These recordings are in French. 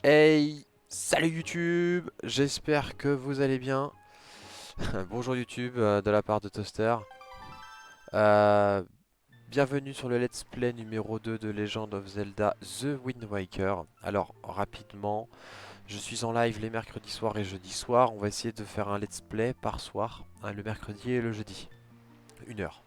Hey, salut YouTube, j'espère que vous allez bien. Bonjour YouTube de la part de Toaster. Euh, Bienvenue sur le let's play numéro 2 de Legend of Zelda The Wind Waker. Alors rapidement, je suis en live les mercredis soirs et jeudis soirs. On va essayer de faire un let's play par soir, hein, le mercredi et le jeudi. 1 heure.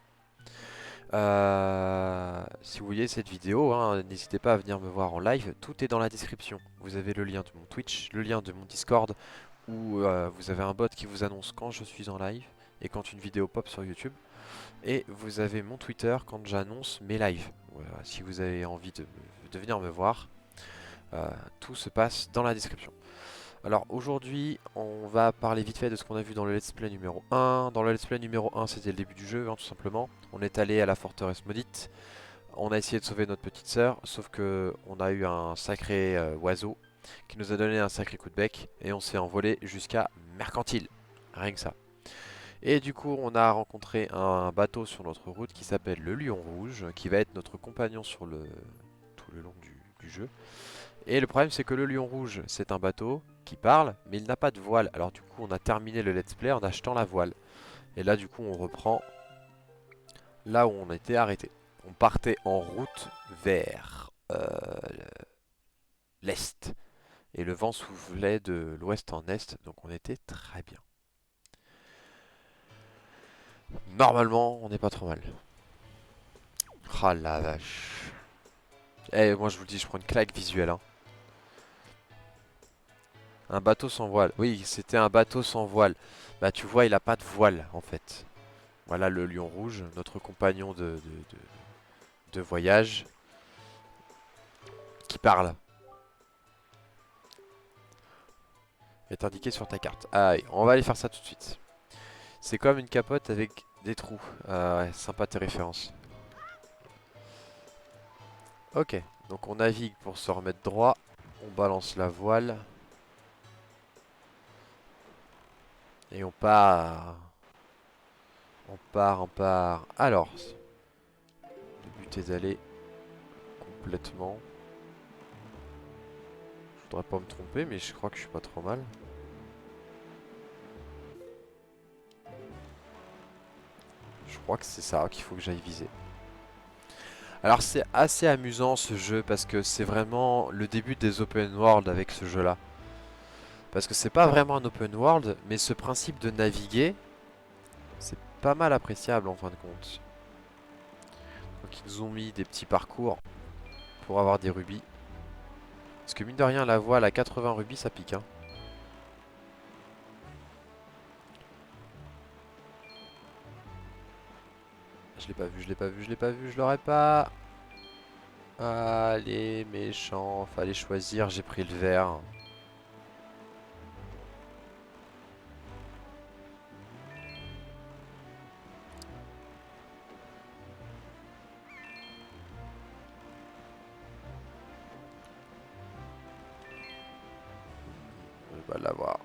Si vous voyez cette vidéo, hein, n'hésitez pas à venir me voir en live, tout est dans la description. Vous avez le lien de mon Twitch, le lien de mon Discord, où vous avez un bot qui vous annonce quand je suis en live et quand une vidéo pop sur YouTube. Et vous avez mon Twitter quand j'annonce mes lives. Voilà, si vous avez envie de venir me voir, tout se passe dans la description. Alors aujourd'hui, on va parler vite fait de ce qu'on a vu dans le let's play numéro 1. Dans le let's play numéro 1, c'était le début du jeu, hein, tout simplement. On est allé à la forteresse maudite. On a essayé de sauver notre petite sœur, sauf que on a eu un sacré oiseau qui nous a donné un sacré coup de bec et on s'est envolé jusqu'à Mercantile. Rien que ça. Et du coup, on a rencontré un bateau sur notre route qui s'appelle le Lion Rouge, qui va être notre compagnon sur tout le long du jeu. Et le problème, c'est que le Lion Rouge, c'est un bateau qui parle, mais il n'a pas de voile. Alors du coup, on a terminé le let's play en achetant la voile. Et là, du coup, on reprend là où on était arrêté. On partait en route vers l'est. Et le vent soufflait de l'ouest en est, donc on était très bien. Normalement, on n'est pas trop mal. Ah la vache. Eh, moi je vous le dis, je prends une claque visuelle, hein. Un bateau sans voile. Oui, c'était un bateau sans voile. Bah tu vois, il a pas de voile en fait. Voilà le lion rouge, notre compagnon de voyage, qui parle. Est indiqué sur ta carte. Ah, oui, on va aller faire ça tout de suite. C'est comme une capote avec des trous. Ah ouais, sympa tes références. Ok, donc on navigue pour se remettre droit. On balance la voile. Et on part. On part, on part. Alors, le but est d'aller complètement. Je voudrais pas me tromper, mais je crois que je suis pas trop mal. Je crois que c'est ça qu'il faut que j'aille viser. Alors c'est assez amusant ce jeu parce que c'est vraiment le début des open world avec ce jeu là. Parce que c'est pas vraiment un open world, mais ce principe de naviguer, c'est pas mal appréciable en fin de compte. Donc ils nous ont mis des petits parcours pour avoir des rubis. Parce que mine de rien, la voile à 80 rubis, ça pique, hein. Je l'ai pas vu, je l'ai pas vu, je l'ai pas vu, je l'aurais pas. Allez, méchant, fallait choisir, j'ai pris le vert. On va l'avoir.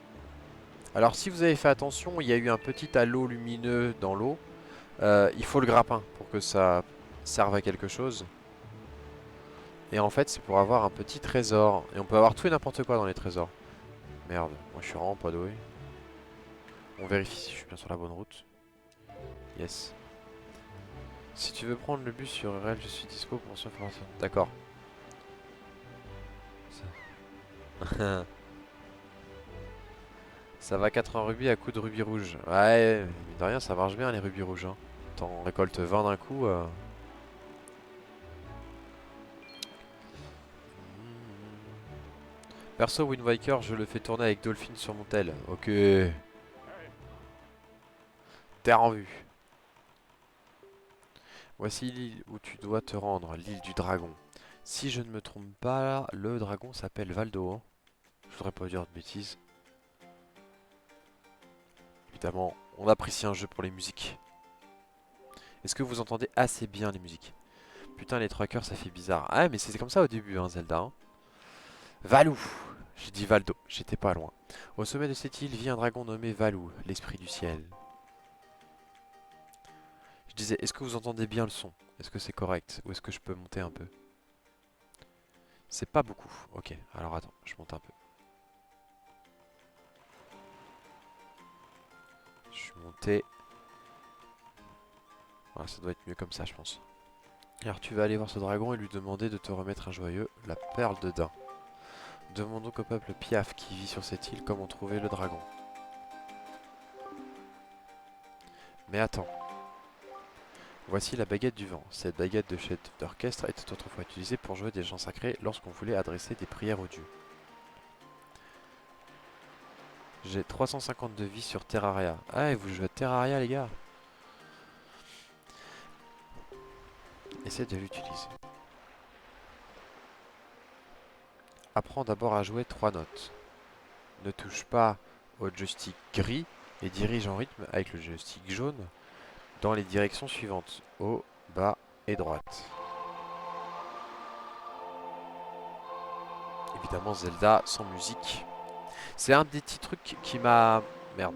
Alors si vous avez fait attention, il y a eu un petit halo lumineux dans l'eau. Il faut le grappin pour que ça serve à quelque chose. Et en fait, c'est pour avoir un petit trésor. Et on peut avoir tout et n'importe quoi dans les trésors. Merde, moi je suis vraiment pas doué. On vérifie si je suis bien sur la bonne route. Yes. Si tu veux prendre le bus sur RL, je suis dispo pour ce formation. D'accord. Ça... Ça va 80 rubis à coup de rubis rouge. Ouais, mine de rien, ça marche bien les rubis rouges, hein. T'en récoltes 20 d'un coup. Perso, Wind Waker, je le fais tourner avec Dolphin sur mon tel. Ok. Terre en vue. Voici l'île où tu dois te rendre, l'île du dragon. Si je ne me trompe pas, le dragon s'appelle Valdo, hein. Je voudrais pas dire de bêtises. Évidemment, on apprécie un jeu pour les musiques. Est-ce que vous entendez assez bien les musiques? Putain, les trackers, ça fait bizarre. Ah, mais c'était comme ça au début, hein, Zelda, hein. Valou! J'ai dit Valdo, j'étais pas loin. Au sommet de cette île vit un dragon nommé Valou, l'esprit du ciel. Je disais, est-ce que vous entendez bien le son? Est-ce que c'est correct? Ou est-ce que je peux monter un peu? C'est pas beaucoup. Ok, alors attends, je monte un peu. Je suis monté. Voilà, ça doit être mieux comme ça, je pense. Alors tu vas aller voir ce dragon et lui demander de te remettre un joyeux, la perle de Dain. Demande donc au peuple Piaf qui vit sur cette île comment trouver le dragon. Mais attends, voici la baguette du vent. Cette baguette de chef d'orchestre était autrefois utilisée pour jouer des chants sacrés lorsqu'on voulait adresser des prières aux dieux. J'ai 350 de vie sur Terraria. Ah, et vous jouez à Terraria, les gars? Essaie de l'utiliser. Apprends d'abord à jouer 3 notes. Ne touche pas au joystick gris et dirige en rythme avec le joystick jaune dans les directions suivantes. Haut, bas et droite. Évidemment Zelda sans musique. C'est un des petits trucs qui m'a... Merde.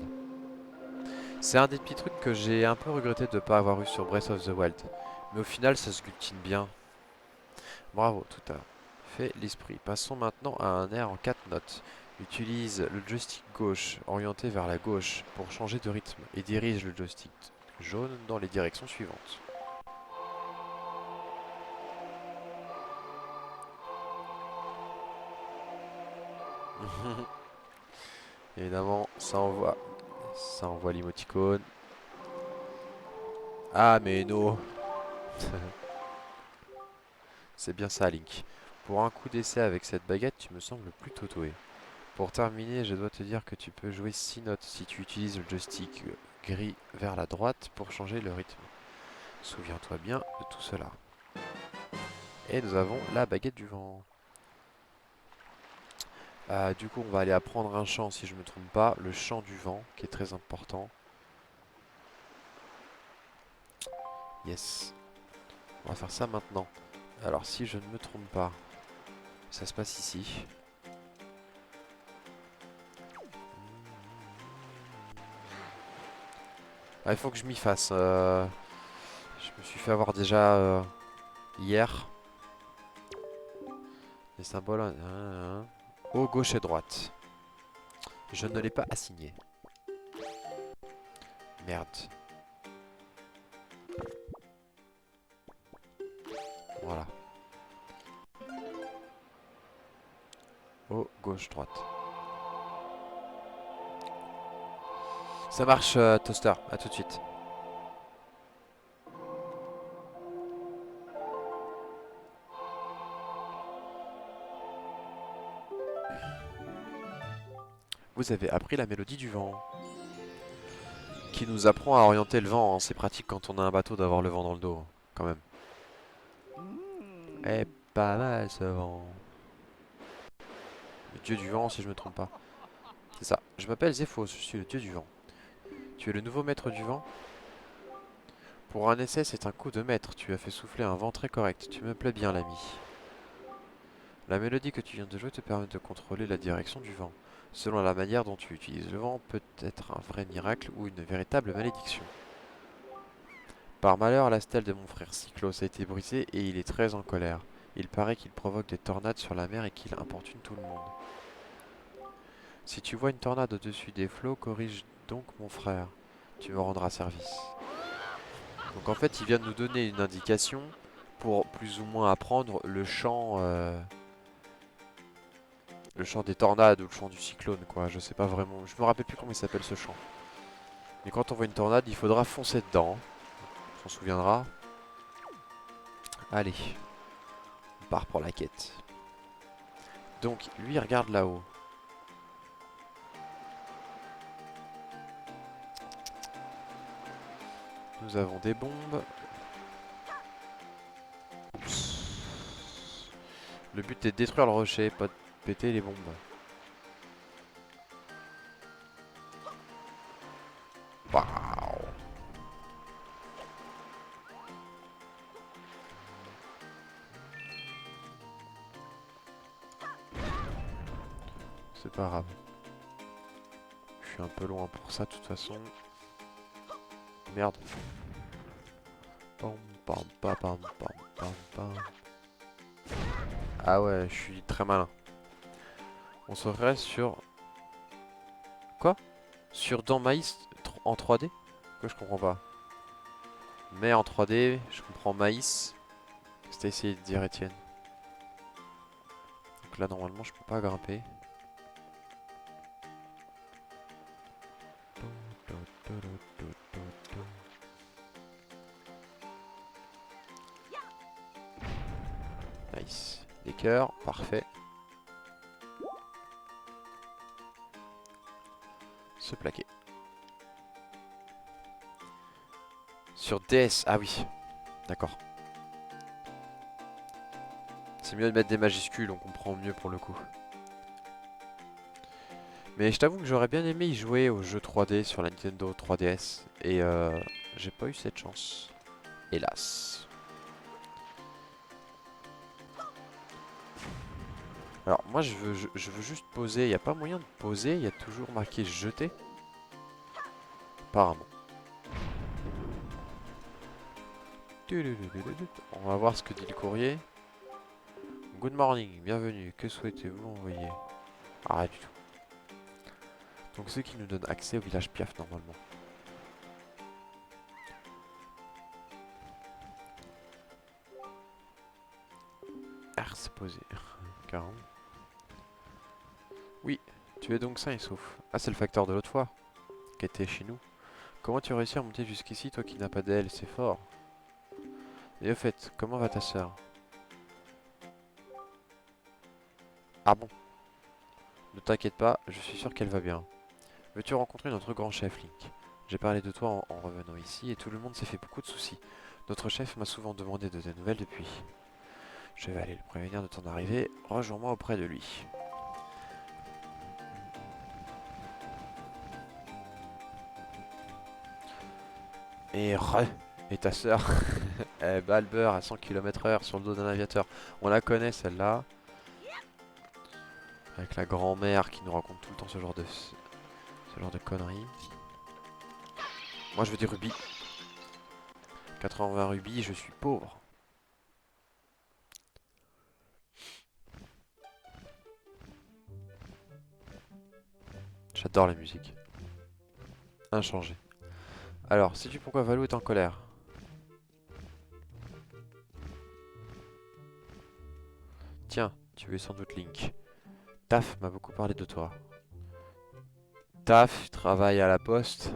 C'est un des petits trucs que j'ai un peu regretté de ne pas avoir eu sur Breath of the Wild. Mais au final ça se glutine bien. Bravo, tout à fait l'esprit. Passons maintenant à un air en 4 notes. Utilise le joystick gauche orienté vers la gauche pour changer de rythme et dirige le joystick jaune dans les directions suivantes. Évidemment, ça envoie l'emoticône. Ah mais non. C'est bien ça, Link. Pour un coup d'essai avec cette baguette, tu me sembles plutôt doué. Pour terminer, je dois te dire que tu peux jouer 6 notes si tu utilises le joystick gris vers la droite pour changer le rythme. Souviens-toi bien de tout cela. Et nous avons la baguette du vent. Du coup, on va aller apprendre un chant, si je ne me trompe pas, le chant du vent, qui est très important. Yes. On va faire ça maintenant. Alors, si je ne me trompe pas, ça se passe ici. Ah, il faut que je m'y fasse. Je me suis fait avoir déjà hier. Les symboles haut, gauche et droite. Je ne l'ai pas assigné. Merde. Voilà. Haut, gauche, droite. Ça marche, Toaster. À tout de suite. Vous avez appris la mélodie du vent, qui nous apprend à orienter le vent, hein. C'est pratique quand on a un bateau d'avoir le vent dans le dos, hein, quand même. Eh, pas mal ce vent. Le dieu du vent, si je me trompe pas. C'est ça. Je m'appelle Zéphos, je suis le dieu du vent. Tu es le nouveau maître du vent? Pour un essai, c'est un coup de maître. Tu as fait souffler un vent très correct. Tu me plais bien, l'ami. La mélodie que tu viens de jouer te permet de contrôler la direction du vent. Selon la manière dont tu utilises le vent, peut être un vrai miracle ou une véritable malédiction. Par malheur, la stèle de mon frère Cyclos a été brisée et il est très en colère. Il paraît qu'il provoque des tornades sur la mer et qu'il importune tout le monde. Si tu vois une tornade au-dessus des flots, corrige donc mon frère. Tu me rendras service. Donc en fait, il vient de nous donner une indication pour plus ou moins apprendre le chant des tornades ou le chant du cyclone, quoi. Je sais pas vraiment, je me rappelle plus comment il s'appelle ce chant. Mais quand on voit une tornade, il faudra foncer dedans. On s'en souviendra. Allez, on part pour la quête. Donc, lui, il regarde là-haut. Nous avons des bombes. Oups. Le but est de détruire le rocher, pas de péter les bombes. Waouh. C'est pas grave. Je suis un peu loin pour ça, de toute façon. Merde. Pam, pam, pam, pam, pam, pam, pam. Ah ouais, je suis très malin. On serait sur... Quoi? Sur dans maïs en 3D? Que je comprends pas. Mais en 3D, je comprends maïs. Qu'est-ce que t'as essayé de dire, Étienne? Donc là, normalement, je peux pas grimper. Nice. Des cœurs, parfait. Se plaquer. Sur DS, ah oui, d'accord. C'est mieux de mettre des majuscules, on comprend mieux pour le coup. Mais je t'avoue que j'aurais bien aimé y jouer au jeu 3D sur la Nintendo 3DS. Et j'ai pas eu cette chance. Hélas. Alors moi je veux juste poser. Il n'y a pas moyen de poser. Il y a toujours marqué jeter. Apparemment. On va voir ce que dit le courrier. Good morning, bienvenue. Que souhaitez-vous envoyer? Ah, rien du tout. Donc ce qui nous donne accès au village Piaf normalement. Ah, c'est posé. 40. Oui, tu es donc sain et sauf. Ah, c'est le facteur de l'autre fois, qui était chez nous. Comment tu as réussi à monter jusqu'ici, toi qui n'as pas d'aile? C'est fort. Et au fait, comment va ta sœur? Ah bon? Ne t'inquiète pas, je suis sûr qu'elle va bien. Veux-tu rencontrer notre grand chef, Link? J'ai parlé de toi en revenant ici et tout le monde s'est fait beaucoup de soucis. Notre chef m'a souvent demandé de tes nouvelles depuis. Je vais aller le prévenir de ton arrivée. Rejoins-moi auprès de lui. Et et ta sœur? Elle bat le beurre à 100 km/h sur le dos d'un aviateur. On la connaît celle-là. Avec la grand-mère qui nous raconte tout le temps ce genre de conneries. Moi je veux des rubis. 80 rubis, je suis pauvre. J'adore la musique. Inchangé. Alors, sais-tu pourquoi Valou est en colère? Tiens, tu es sans doute Link. Taf m'a beaucoup parlé de toi. Taf travaille à la poste.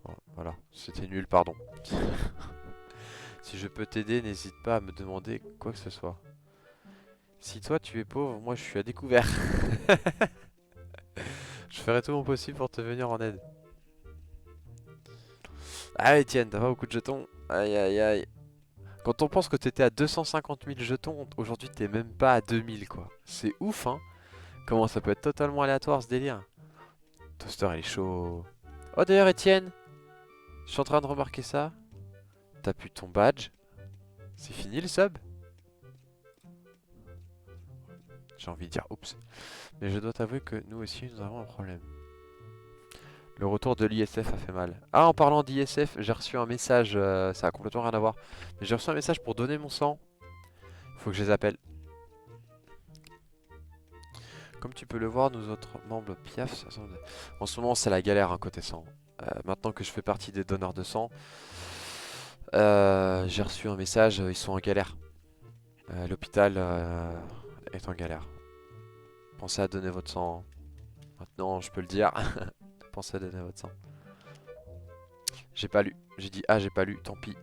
Bon, voilà, c'était nul, pardon. Si je peux t'aider, n'hésite pas à me demander quoi que ce soit. Si toi tu es pauvre, moi je suis à découvert. Je ferai tout mon possible pour te venir en aide. Ah Etienne, t'as pas beaucoup de jetons. Aïe aïe aïe. Quand on pense que t'étais à 250 000 jetons, aujourd'hui t'es même pas à 2000 quoi. C'est ouf hein. Comment ça peut être totalement aléatoire ce délire. Toaster il est chaud. Oh d'ailleurs Etienne, je suis en train de remarquer ça. T'as plus ton badge. C'est fini le sub? J'ai envie de dire oups. Mais je dois t'avouer que nous aussi nous avons un problème. Le retour de l'ISF a fait mal. Ah, en parlant d'ISF, j'ai reçu un message, ça a complètement rien à voir. Mais j'ai reçu un message pour donner mon sang. Faut que je les appelle. Comme tu peux le voir, nous autres membres Piaf, en ce moment c'est la galère hein, côté sang. Maintenant que je fais partie des donneurs de sang, j'ai reçu un message, ils sont en galère. L'hôpital est en galère. Pensez à donner votre sang. Maintenant, je peux le dire. Pensez à donner votre sang. J'ai pas lu. J'ai dit ah j'ai pas lu, tant pis.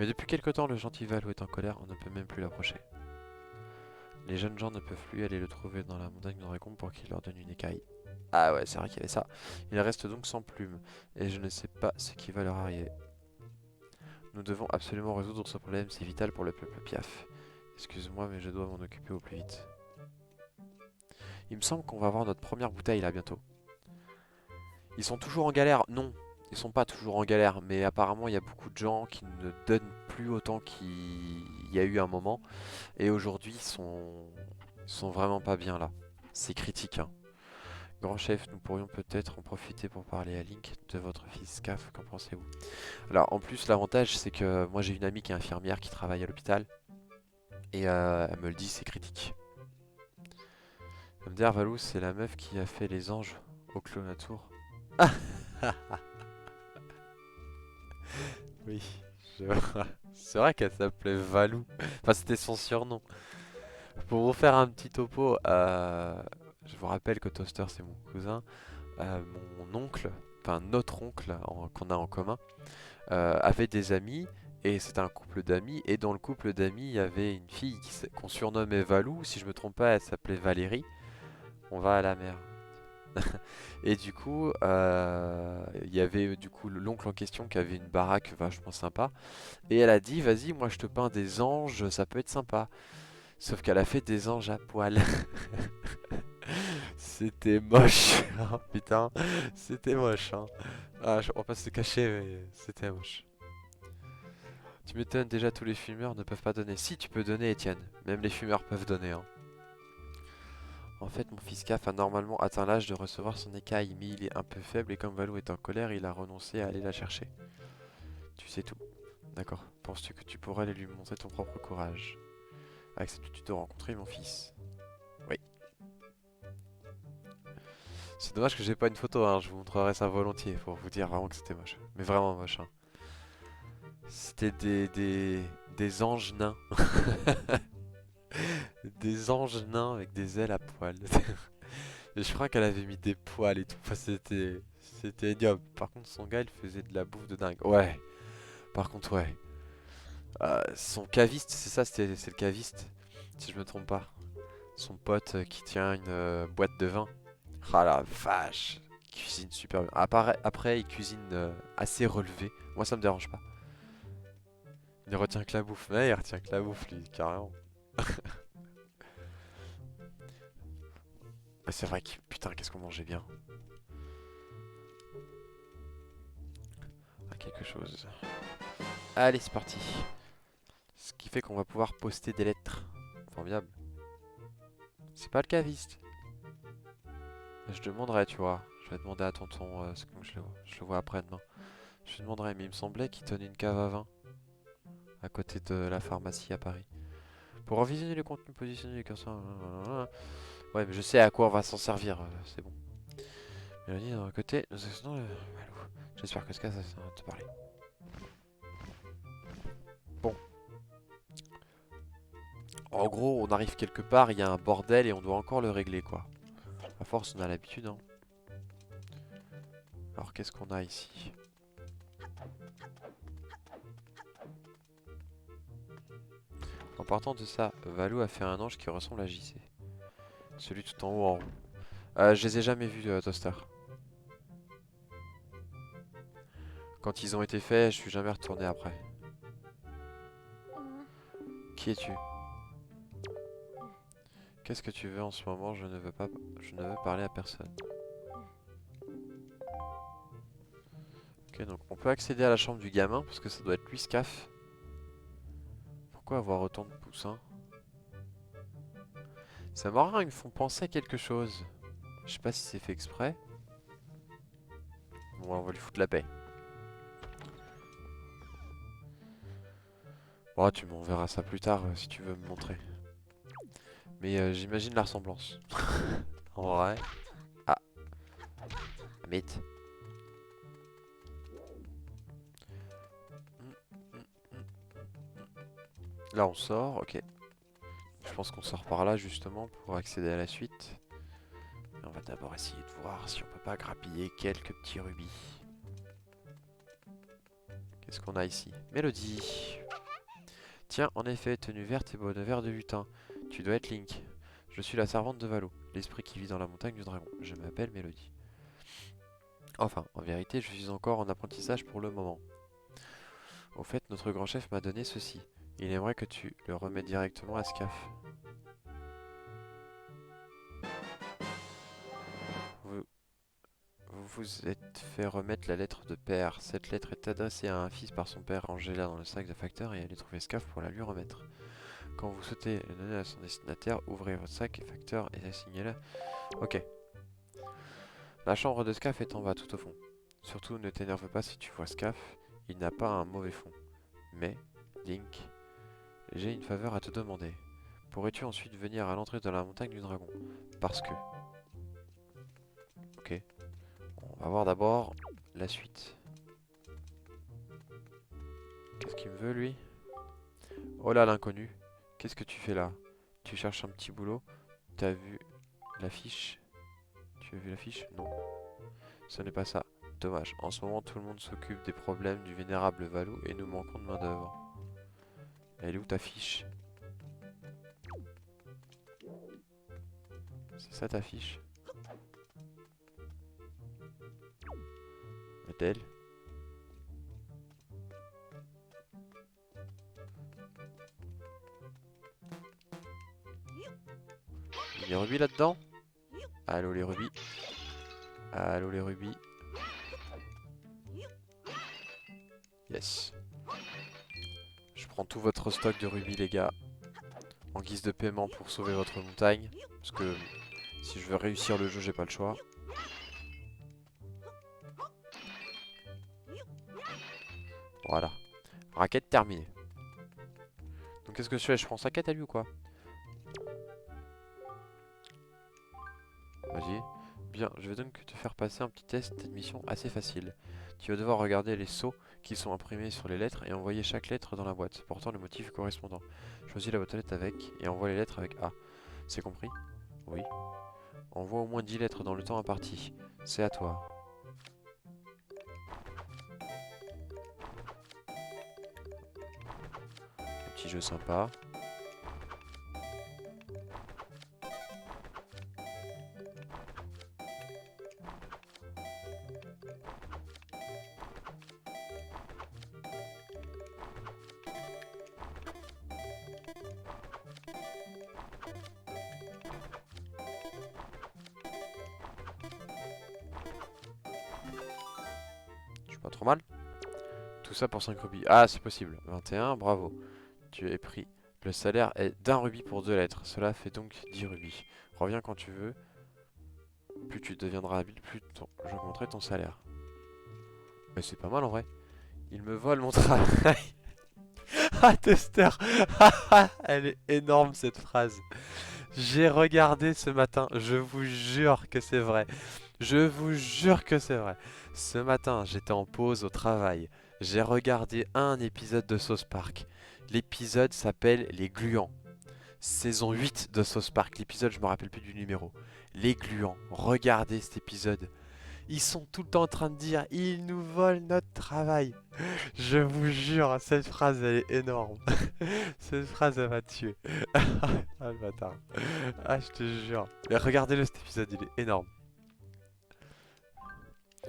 Mais depuis quelque temps, le gentil Valou est en colère, on ne peut même plus l'approcher. Les jeunes gens ne peuvent plus aller le trouver dans la montagne de Dragon pour qu'il leur donne une écaille. Ah ouais, c'est vrai qu'il y avait ça. Il reste donc sans plume, et je ne sais pas ce qui va leur arriver. Nous devons absolument résoudre ce problème, c'est vital pour le peuple Piaf. Excuse-moi, mais je dois m'en occuper au plus vite. Il me semble qu'on va avoir notre première bouteille là bientôt. Ils sont toujours en galère? Non, ils sont pas toujours en galère, mais apparemment il y a beaucoup de gens qui ne donnent plus autant qu'il y a eu un moment. Et aujourd'hui ils sont vraiment pas bien là. C'est critique hein. Grand chef, nous pourrions peut-être en profiter pour parler à Link de votre fils Caf, qu'en pensez-vous? Alors en plus l'avantage c'est que moi j'ai une amie qui est infirmière qui travaille à l'hôpital. Et elle me le dit, c'est critique. Elle me dit, Valou, c'est la meuf qui a fait les anges au Clos la Tour. Oui, je vois. C'est vrai qu'elle s'appelait Valou. Enfin, c'était son surnom. Pour vous faire un petit topo, je vous rappelle que Toaster c'est mon cousin. Mon oncle, enfin notre oncle qu'on a en commun, avait des amis. Et c'était un couple d'amis. Et dans le couple d'amis, il y avait une fille qu'on surnommait Valou. Si je me trompe pas, elle s'appelait Valérie. On va à la mer. Et du coup, il y avait du coup l'oncle en question qui avait une baraque vachement sympa. Et elle a dit, vas-y, moi je te peins des anges, ça peut être sympa. Sauf qu'elle a fait des anges à poil. C'était moche. Oh, putain, c'était moche. Hein. Ah, on va pas se cacher, mais c'était moche. Tu m'étonnes, déjà tous les fumeurs ne peuvent pas donner. Si, tu peux donner, Étienne. Même les fumeurs peuvent donner. Hein. En fait, mon fils CAF a normalement atteint l'âge de recevoir son écaille, mais il est un peu faible et comme Valou est en colère, il a renoncé à aller la chercher. Tu sais tout. D'accord. Penses-tu que tu pourrais aller lui montrer ton propre courage? Acceptes-tu de rencontrer mon fils? Oui. C'est dommage que j'ai pas une photo, hein. Je vous montrerai ça volontiers pour vous dire vraiment que c'était moche. Mais vraiment moche, hein. C'était des anges nains. Des anges nains avec des ailes à poils. Et je crois qu'elle avait mis des poils et tout. Enfin, c'était ignoble. Par contre, son gars, il faisait de la bouffe de dingue. Ouais, par contre, ouais. Son caviste, c'est ça, c'est le caviste, si je me trompe pas. Son pote qui tient une boîte de vin. Ah la vache, il cuisine super bien. Après, il cuisine assez relevé. Moi, ça me dérange pas. Il ne retient que la bouffe. Mais il retient que la bouffe, lui, carrément. Bah, c'est vrai que, putain, qu'est-ce qu'on mangeait bien. Ah, quelque chose. Allez, c'est parti. Ce qui fait qu'on va pouvoir poster des lettres. Formidable. C'est pas le caviste. Je demanderai, tu vois. Je vais demander à tonton, comme je le vois après-demain. Je lui demanderai, mais il me semblait qu'il tenait une cave à vin à côté de la pharmacie à Paris. Pour revisionner le contenu, positionner les curseurs. Ouais, mais je sais à quoi on va s'en servir, c'est bon. Mélodie, d'un côté, nous accédons le Malou. J'espère que ce cas, ça va te parler. Bon, en gros, on arrive quelque part, il y a un bordel et on doit encore le régler, quoi. À force, on a l'habitude, hein. Alors, qu'est-ce qu'on a ici? En partant de ça, Valou a fait un ange qui ressemble à JC. Celui tout en haut en rond. Je les ai jamais vus, Toaster. Quand ils ont été faits, je suis jamais retourné après. Qui es-tu? Qu'est-ce que tu veux en ce moment? Je ne veux pas, je ne veux parler à personne. Ok, donc on peut accéder à la chambre du gamin parce que ça doit être lui, Scaf. Pourquoi avoir autant de poussins? Ça marrant, ils me font penser à quelque chose. Je sais pas si c'est fait exprès. Bon, on va lui foutre la paix. Bon, tu m'enverras ça plus tard si tu veux me montrer. Mais j'imagine la ressemblance. En vrai. Ah, mythe. Là, on sort, ok. Je pense qu'on sort par là justement pour accéder à la suite. Et on va d'abord essayer de voir si on peut pas grappiller quelques petits rubis. Qu'est-ce qu'on a ici? Mélodie. Tiens, en effet, tenue verte et bonne verre de lutin. Tu dois être Link. Je suis la servante de Valo, l'esprit qui vit dans la montagne du dragon. Je m'appelle Mélodie. Enfin, en vérité, je suis encore en apprentissage pour le moment. Au fait, notre grand chef m'a donné ceci. Il aimerait que tu le remettes directement à Scaf. Vous vous vous êtes fait remettre la lettre de père. Cette lettre est adressée à un fils par son père. Rangez-la dans le sac de facteur et allez trouver Scaf pour la lui remettre. Quand vous souhaitez le donner à son destinataire, ouvrez votre sac facteur et assignez-le. Ok. La chambre de Scaf est en bas, tout au fond. Surtout, ne t'énerve pas si tu vois Scaf. Il n'a pas un mauvais fond. Mais, Link, J'ai une faveur à te demander. Pourrais-tu ensuite venir à l'entrée de la montagne du dragon? Parce que... Ok. On va voir d'abord la suite. Qu'est-ce qu'il me veut, lui? Oh là, l'inconnu. Qu'est-ce que tu fais là? Tu cherches un petit boulot? T'as vu l'affiche? Tu as vu l'affiche? Non. Ce n'est pas ça. Dommage. En ce moment, tout le monde s'occupe des problèmes du vénérable Valou et nous manquons de main-d'œuvre. Elle est où ta fiche? C'est ça ta fiche? Est-elle? Il y a des rubis là-dedans? Allô les rubis? Allô les rubis? Yes. Je prends tout votre stock de rubis les gars. En guise de paiement pour sauver votre montagne. Parce que si je veux réussir le jeu, j'ai pas le choix. Voilà. Raquette terminée. Donc qu'est-ce que je fais? Je prends sa quête à lui ou quoi? Vas-y. Bien, je vais donc te faire passer un petit test d'admission assez facile. Tu vas devoir regarder les sceaux qui sont imprimés sur les lettres et envoyer chaque lettre dans la boîte, portant le motif correspondant. Choisis la boîte aux lettres avec et envoie les lettres avec A. C'est compris? Oui. Envoie au moins 10 lettres dans le temps imparti. C'est à toi. Un petit jeu sympa. Je suis pas trop mal. Tout ça pour 5 rubis. Ah, c'est possible. 21, bravo. Tu as pris. Le salaire est d'un rubis pour 2 lettres. Cela fait donc 10 rubis. Reviens quand tu veux. Plus tu deviendras habile, plus j'augmenterai ton salaire. Mais c'est pas mal en vrai. Il me vole mon travail. Ah, testeur. Elle est énorme cette phrase. J'ai regardé ce matin. Je vous jure que c'est vrai. Je vous jure que c'est vrai. Ce matin, j'étais en pause au travail. J'ai regardé un épisode de South Park. L'épisode s'appelle Les Gluants. Saison 8 de South Park. L'épisode, je me rappelle plus du numéro. Les Gluants. Regardez cet épisode. Ils sont tout le temps en train de dire ils nous volent notre travail. Je vous jure, cette phrase elle est énorme. Cette phrase elle m'a tué. Ah le bâtard. Ah je te jure. Mais regardez-le cet épisode, il est énorme.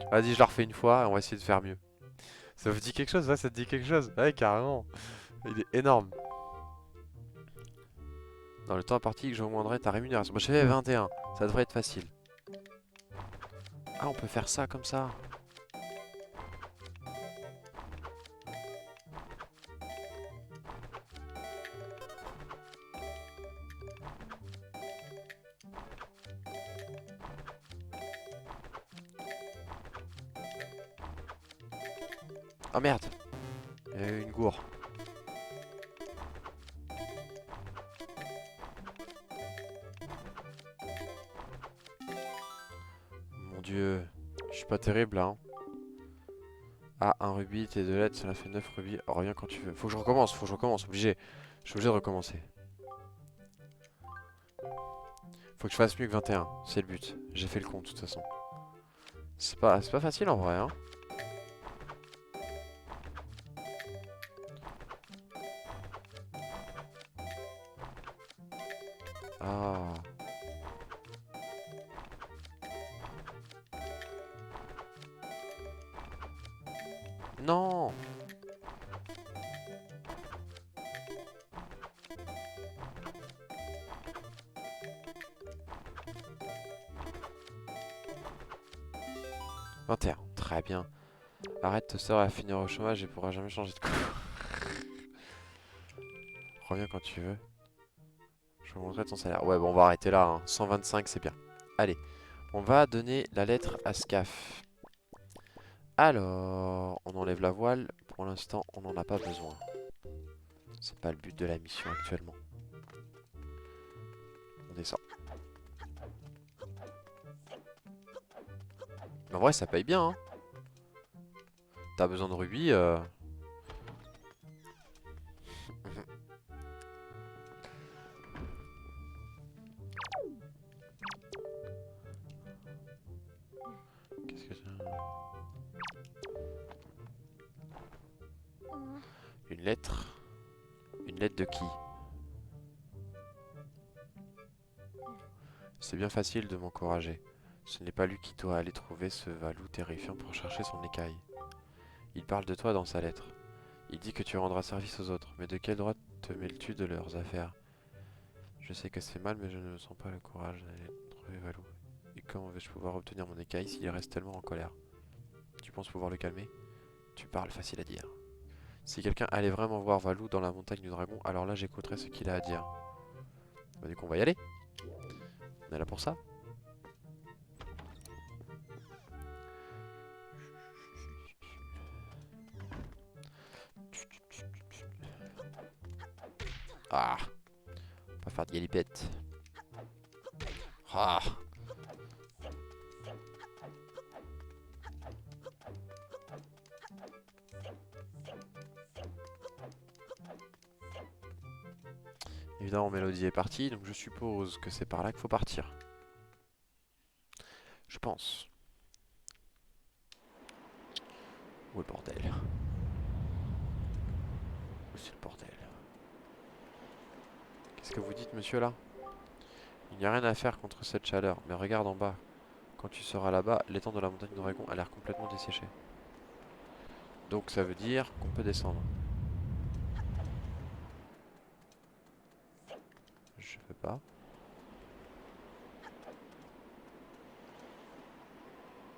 Vas-y, je le refais une fois et on va essayer de faire mieux. Ça vous dit quelque chose? Ouais, ça te dit quelque chose? Ouais, carrément. Il est énorme. Dans le temps imparti, j'augmenterai ta rémunération. Moi, j'avais 21. Ça devrait être facile. Ah, on peut faire ça comme ça. Oh merde. Il y a eu une gourde. Mon dieu. Je suis pas terrible là. Hein. Ah, un rubis, tes 2 lettres, cela fait 9 rubis. Oh, reviens quand tu veux. Faut que je recommence, obligé. Je suis obligé de recommencer. Faut que je fasse mieux que 21, c'est le but. J'ai fait le compte de toute façon. C'est pas facile en vrai, hein. Ah. Non. 21, très bien. Arrête, ta sœur va finir au chômage et pourra jamais changer de cours. Reviens quand tu veux. Je vous montrerai ton salaire. Ouais, bon, on va arrêter là. Hein. 125, c'est bien. Allez, on va donner la lettre à Scaf. Alors, on enlève la voile. Pour l'instant, on n'en a pas besoin. C'est pas le but de la mission actuellement. On descend. Mais en vrai, ça paye bien, hein. T'as besoin de rubis. Qu'est-ce que c'est? Une lettre. Une lettre de qui? C'est bien facile de m'encourager. Ce n'est pas lui qui doit aller trouver ce Valou terrifiant pour chercher son écaille. Il parle de toi dans sa lettre. Il dit que tu rendras service aux autres, mais de quel droit te mêles-tu de leurs affaires? Je sais que c'est mal, mais je ne sens pas le courage d'aller trouver Valou. Et comment vais-je pouvoir obtenir mon écaille s'il reste tellement en colère? Tu penses pouvoir le calmer? Tu parles, facile à dire. Si quelqu'un allait vraiment voir Valou dans la montagne du dragon, alors là j'écouterais ce qu'il a à dire. Bah du coup on va y aller. On est là pour ça. Ah, on va faire de galipette. Ah. Évidemment, Mélodie est partie, donc je suppose que c'est par là qu'il faut partir. Je pense. Où est le bordel? Où c'est le bordel? Qu'est-ce que vous dites, monsieur, là? Il n'y a rien à faire contre cette chaleur, mais regarde en bas. Quand tu seras là-bas, l'étang de la montagne du dragon a l'air complètement desséché. Donc ça veut dire qu'on peut descendre. Je peux pas.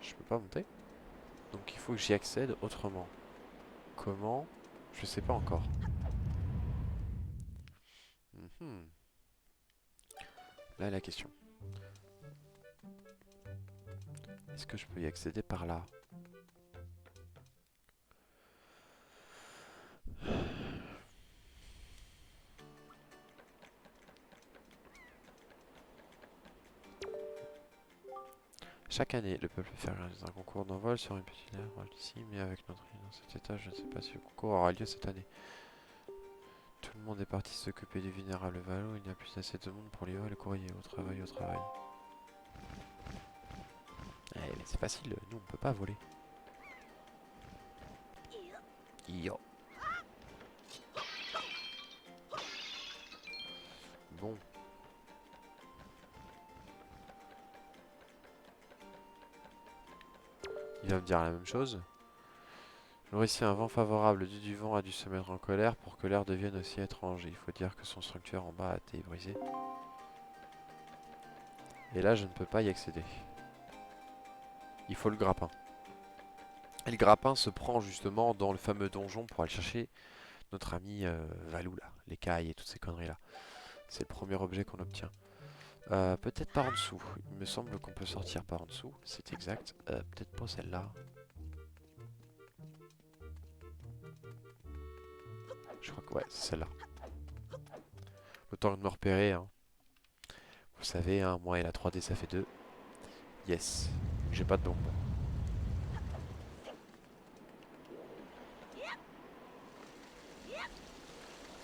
Je peux pas monter. Donc il faut que j'y accède autrement. Comment? Je sais pas encore. Mhm. Là est la question. Est-ce que je peux y accéder par là? Chaque année, le peuple fait organiser un concours d'envol sur une petite aire ici, mais avec notre île dans cet état, je ne sais pas si le concours aura lieu cette année. Tout le monde est parti s'occuper du vénérable Valo, il n'y a plus assez de monde pour livrer le courrier. Au travail, au travail. Eh, mais c'est facile, nous on peut pas voler. Yo. Bon. Il va me dire la même chose. J'aurais ici un vent favorable du vent a dû se mettre en colère pour que l'air devienne aussi étrange. Il faut dire que son sanctuaire en bas a été brisé. Et là, je ne peux pas y accéder. Il faut le grappin. Et le grappin se prend justement dans le fameux donjon pour aller chercher notre ami Valou là, l'écaille et toutes ces conneries là. C'est le premier objet qu'on obtient. Peut-être par en dessous. Il me semble qu'on peut sortir par en dessous, c'est exact. Peut-être pas celle-là. Je crois que ouais, c'est celle-là. Autant de me repérer, hein. Vous savez, hein, moi et la 3D ça fait 2. Yes. J'ai pas de bombe.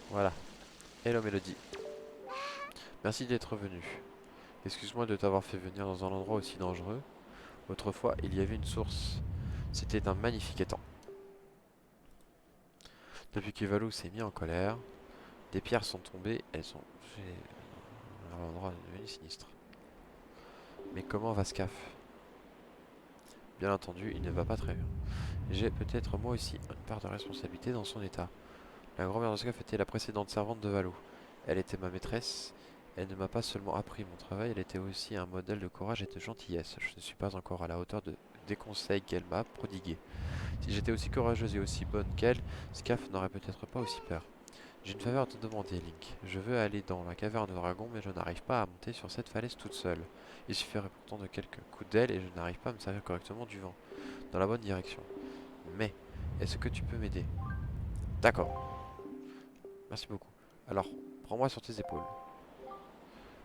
Voilà. Hello Mélodie. Merci d'être venu. Excuse-moi de t'avoir fait venir dans un endroit aussi dangereux. Autrefois, il y avait une source. C'était un magnifique étang. Depuis que Valou s'est mis en colère, des pierres sont tombées, elles sont... L'endroit est devenu sinistre. Mais comment va Scaf? Bien entendu, il ne va pas très bien. J'ai peut-être moi aussi une part de responsabilité dans son état. La grand-mère de Scaf était la précédente servante de Valou. Elle était ma maîtresse. Elle ne m'a pas seulement appris mon travail, elle était aussi un modèle de courage et de gentillesse. Je ne suis pas encore à la hauteur des conseils qu'elle m'a prodigués. Si j'étais aussi courageuse et aussi bonne qu'elle, Scaf n'aurait peut-être pas aussi peur. J'ai une faveur à te demander, Link. Je veux aller dans la caverne de dragon, mais je n'arrive pas à monter sur cette falaise toute seule. Il suffirait pourtant de quelques coups d'aile et je n'arrive pas à me servir correctement du vent. Dans la bonne direction. Mais, est-ce que tu peux m'aider? D'accord. Merci beaucoup. Alors, prends-moi sur tes épaules.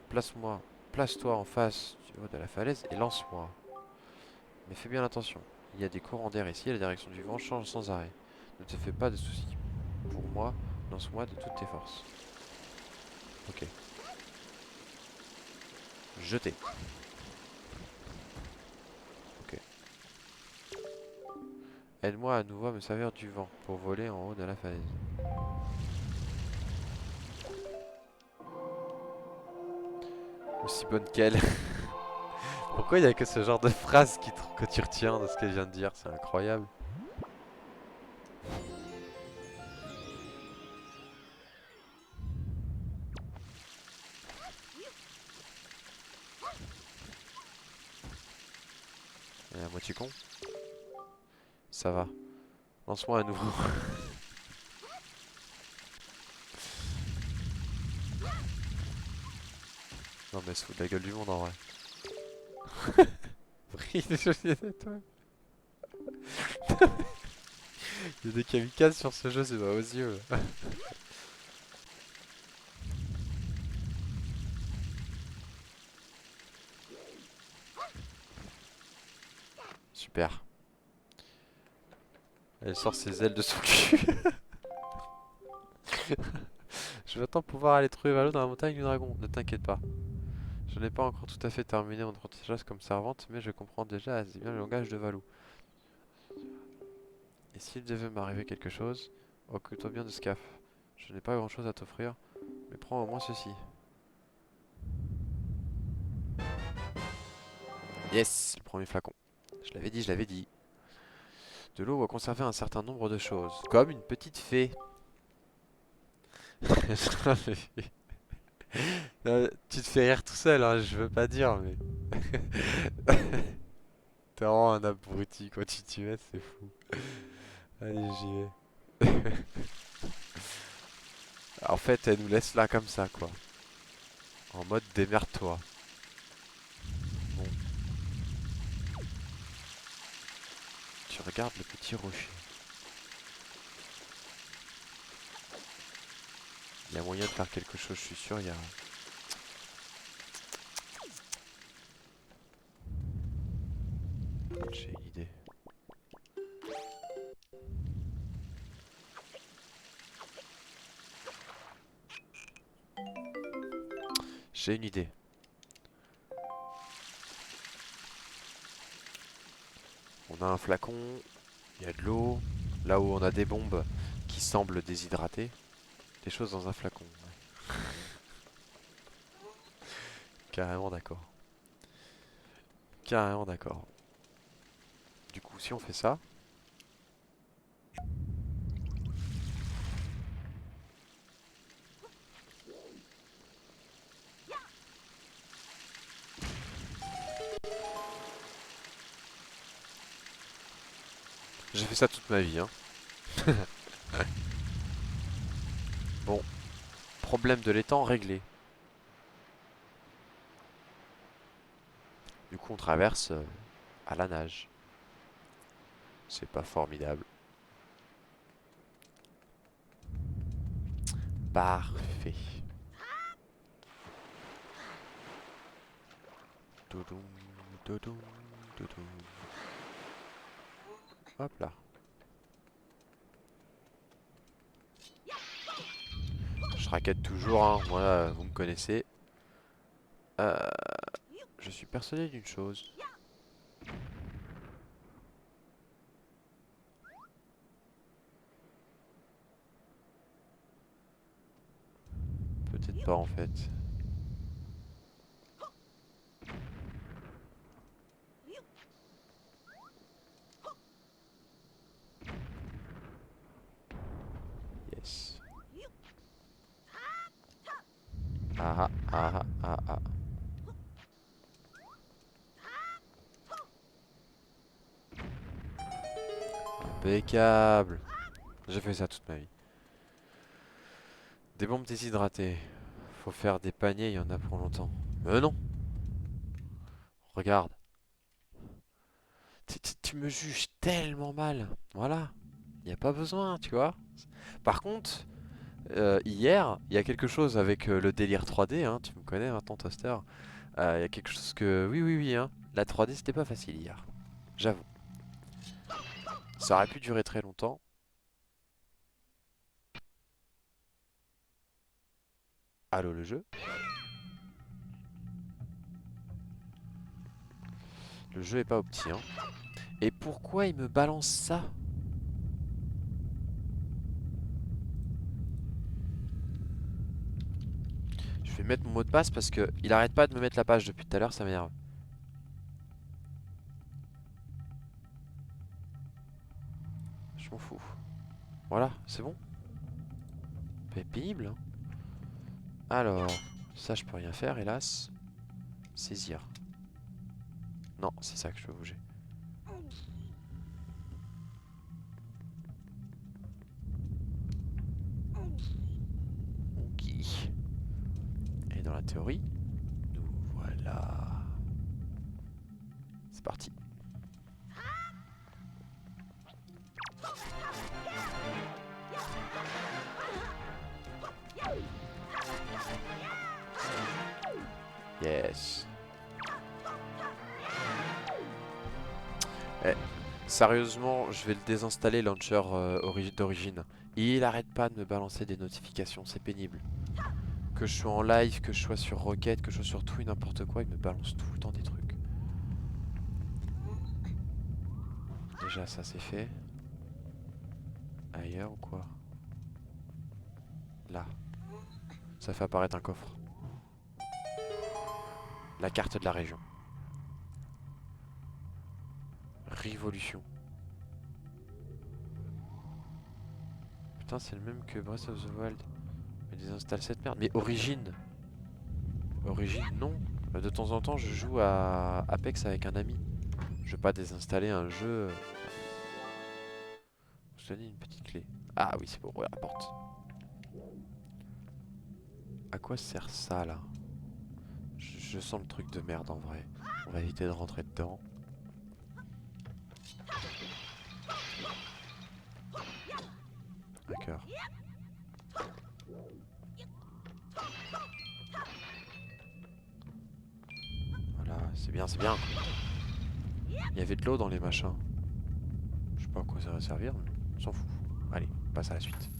Place-moi, place-toi en face du haut de la falaise et lance-moi. Mais fais bien attention. Il y a des courants d'air ici et la direction du vent change sans arrêt. Ne te fais pas de soucis. Pour moi, lance-moi de toutes tes forces. Ok. Jeté. Ok. Aide-moi à nouveau à me servir du vent pour voler en haut de la falaise. Aussi bonne qu'elle. Pourquoi il n'y a que ce genre de phrase que tu retiens de ce qu'elle vient de dire? C'est incroyable. Elle est à moitié con. Ça va. Lance-moi à nouveau. Non mais elle se fout de la gueule du monde en vrai. Brille des chaussures d'étoiles. Il y a des kamikazes sur ce jeu, c'est pas aux yeux. Super. Elle sort ses ailes de son cul. Je vais attendre pouvoir aller trouver Valo dans la montagne du dragon. Ne t'inquiète pas. Je n'ai pas encore tout à fait terminé mon apprentissage comme servante, mais je comprends déjà assez bien le langage de Valou. Et s'il devait m'arriver quelque chose, occupe-toi bien de Scaf. Je n'ai pas grand-chose à t'offrir, mais prends au moins ceci. Yes, le premier flacon. Je l'avais dit, je l'avais dit. De l'eau va conserver un certain nombre de choses, comme une petite fée. Tu te fais rire tout seul, hein, je veux pas dire, mais... T'es vraiment un abruti, quand tu t'y mets, c'est fou. Allez, j'y vais. En fait, elle nous laisse là comme ça, quoi. En mode démerde-toi. Bon, tu regardes le petit rocher. Il y a moyen de faire quelque chose, je suis sûr, il y a... J'ai une idée. J'ai une idée. On a un flacon, il y a de l'eau, là où on a des bombes qui semblent déshydratées. Des choses dans un flacon. Ouais. Carrément d'accord. Carrément d'accord. Du coup, si on fait ça, j'ai fait ça toute ma vie, hein. Bon, problème de l'étang réglé. Du coup, on traverse à la nage. C'est pas formidable. Parfait. Doudoum, doudoum, doudoum. Hop là. Je raquette toujours, hein. Moi, vous me connaissez. Euh, je suis persuadé d'une chose. Peut-être pas en fait. Yes. Ah ah ah ah ah. Impeccable. J'ai fait ça toute ma vie. Des bombes déshydratées. Faut faire des paniers, il y en a pour longtemps. Mais non. Regarde. Tu me juges tellement mal. Voilà. Il n'y a pas besoin, tu vois. Par contre, hier, il y a quelque chose avec le délire 3D, hein, tu me connais maintenant, Toaster. Il y a quelque chose que... Oui, oui, oui, hein. La 3D, c'était pas facile hier. J'avoue. Ça aurait pu durer très longtemps. Allô, le jeu? Le jeu est pas opti, hein. Et pourquoi il me balance ça? Je vais mettre mon mot de passe parce que il arrête pas de me mettre la page depuis tout à l'heure, ça m'énerve. Je m'en fous. Voilà, c'est bon. Pénible, hein. Alors, ça je peux rien faire, hélas. Saisir. Non, c'est ça que je peux bouger. Ok. Et dans la théorie, nous voilà. C'est parti. Yes. Eh, sérieusement, je vais le désinstaller, launcher d'origine. Il arrête pas de me balancer des notifications, c'est pénible. Que je sois en live, que je sois sur Rocket, que je sois sur tout et n'importe quoi, il me balance tout le temps des trucs. Déjà, ça c'est fait. Ailleurs ou quoi? Là. Ça fait apparaître un coffre. La carte de la région. Révolution. Putain, c'est le même que Breath of the Wild. Mais désinstalle cette merde. Mais Origine. Origine, non. De temps en temps, je joue à Apex avec un ami. Je vais pas désinstaller un jeu. Je te donne une petite clé. Ah oui, c'est pour ouvrir la porte. À quoi sert ça là? Je sens le truc de merde en vrai. On va éviter de rentrer dedans. Un cœur. Voilà, c'est bien, c'est bien. Il y avait de l'eau dans les machins. Je sais pas à quoi ça va servir, mais on s'en fout. Allez, on passe à la suite.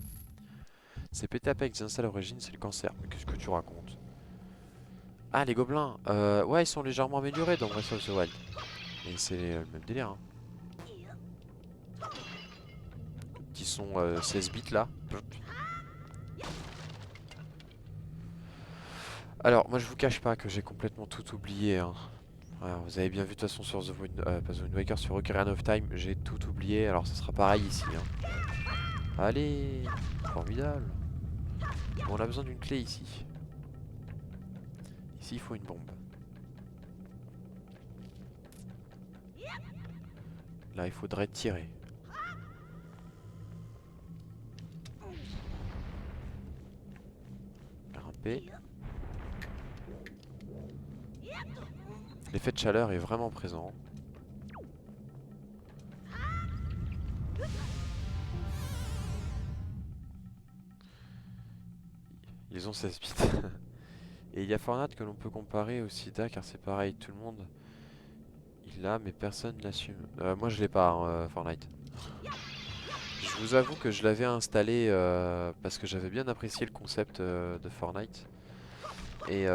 C'est pété Apex, j'installe Origine, c'est le cancer. Mais qu'est-ce que tu racontes? Ah, les gobelins. Ouais, ils sont légèrement améliorés dans Breath of the Wild. Mais c'est le même délire, hein. Qui sont 16 bits là. Alors, moi je vous cache pas que j'ai complètement tout oublié, hein. Voilà, vous avez bien vu de toute façon sur pas The Wind Waker, sur Ocarina of Time, j'ai tout oublié, alors ce sera pareil ici, hein. Allez, formidable. Bon, on a besoin d'une clé ici. Ici, il faut une bombe. Là, il faudrait tirer. Grimper. L'effet de chaleur est vraiment présent. Ils ont 16 bits. Et il y a Fortnite que l'on peut comparer au Sida, car c'est pareil, tout le monde il l'a, mais personne l'assume. Moi je l'ai pas, hein, Fortnite. Je vous avoue que je l'avais installé parce que j'avais bien apprécié le concept de Fortnite. Et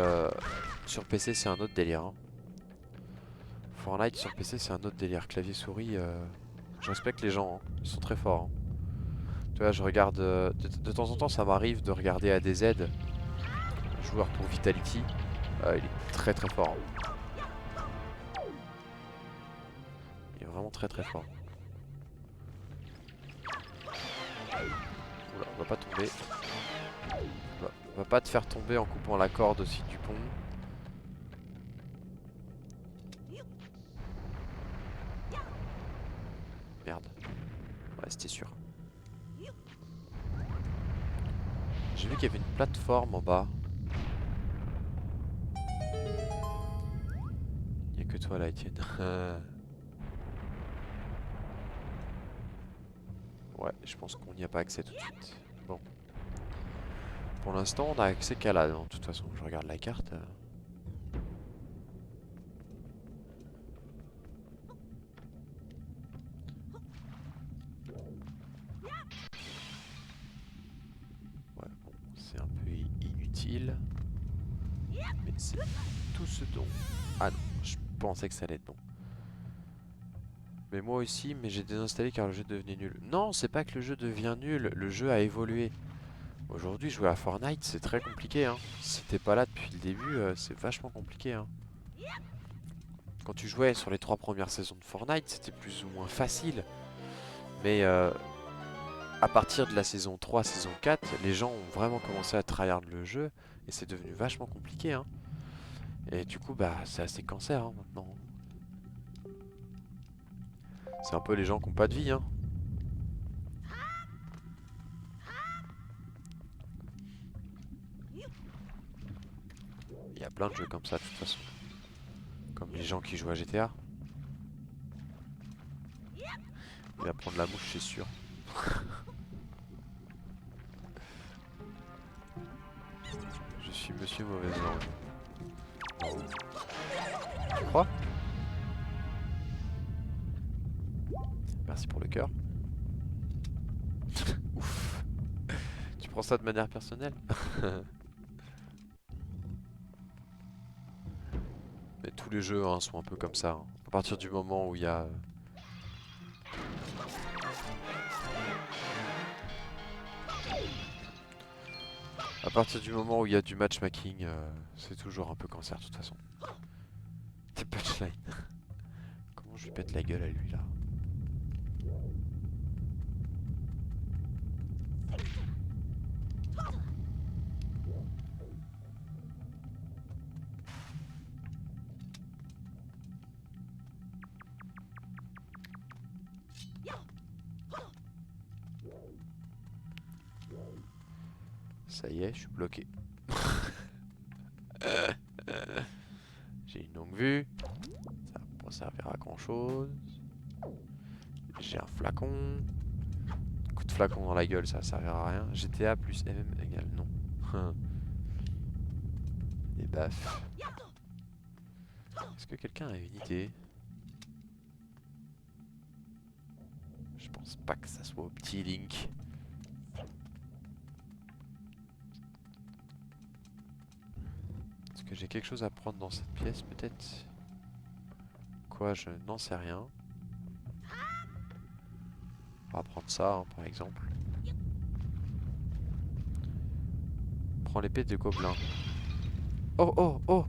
sur PC c'est un autre délire, hein. Fortnite sur PC c'est un autre délire. Clavier souris, je respecte les gens, hein. Ils sont très forts, hein. Tu vois, je regarde de temps en temps ça m'arrive de regarder ADZ, joueur pour Vitality. Il est très très fort, hein. Il est vraiment très très fort. Oula, on va pas tomber. On va pas te faire tomber en coupant la corde aussi du pont. Merde. Ouais, c'était sûr. J'ai vu qu'il y avait une plateforme en bas. Il n'y a que toi là, Etienne. Ouais, je pense qu'on n'y a pas accès tout de suite. Bon. Pour l'instant, on a accès qu'à là. De toute façon, je regarde la carte. Ouais, bon, c'est un peu inutile. Mais c'est tout ce dont... Ah non, je pensais que ça allait être bon. Mais moi aussi, mais j'ai désinstallé car le jeu devenait nul. Non, c'est pas que le jeu devient nul, le jeu a évolué. Aujourd'hui, jouer à Fortnite, c'est très compliqué, hein. Si t'es pas là depuis le début, c'est vachement compliqué, hein. Quand tu jouais sur les 3 premières saisons de Fortnite, c'était plus ou moins facile. Mais à partir de la saison 3, saison 4, les gens ont vraiment commencé à tryhard le jeu et c'est devenu vachement compliqué, hein. Et du coup, bah, c'est assez cancer, hein, maintenant. C'est un peu les gens qui ont pas de vie, hein. Il y a plein de jeux comme ça, de toute façon. Comme les gens qui jouent à GTA. Il va prendre la mouche, c'est sûr. Je suis monsieur mauvaise langue. Tu crois? Merci pour le cœur. Ouf. Tu prends ça de manière personnelle? Mais tous les jeux hein, sont un peu comme ça, hein. À partir du moment où il y a... À partir du moment où il y a du matchmaking, c'est toujours un peu cancer de toute façon. T'es punchline. Comment je lui pète la gueule à lui là? Ça y est, je suis bloqué. J'ai une longue vue. Ça va pas servir à grand chose. J'ai un flacon. Coup de flacon dans la gueule, ça servira à rien. GTA plus MM égale non. Et baf. Est-ce que quelqu'un a une idée? Je pense pas que ça soit au petit Link. Est-ce que j'ai quelque chose à prendre dans cette pièce peut-être? Quoi, je n'en sais rien. On va prendre ça hein, par exemple. Prends l'épée de gobelin. Oh oh oh!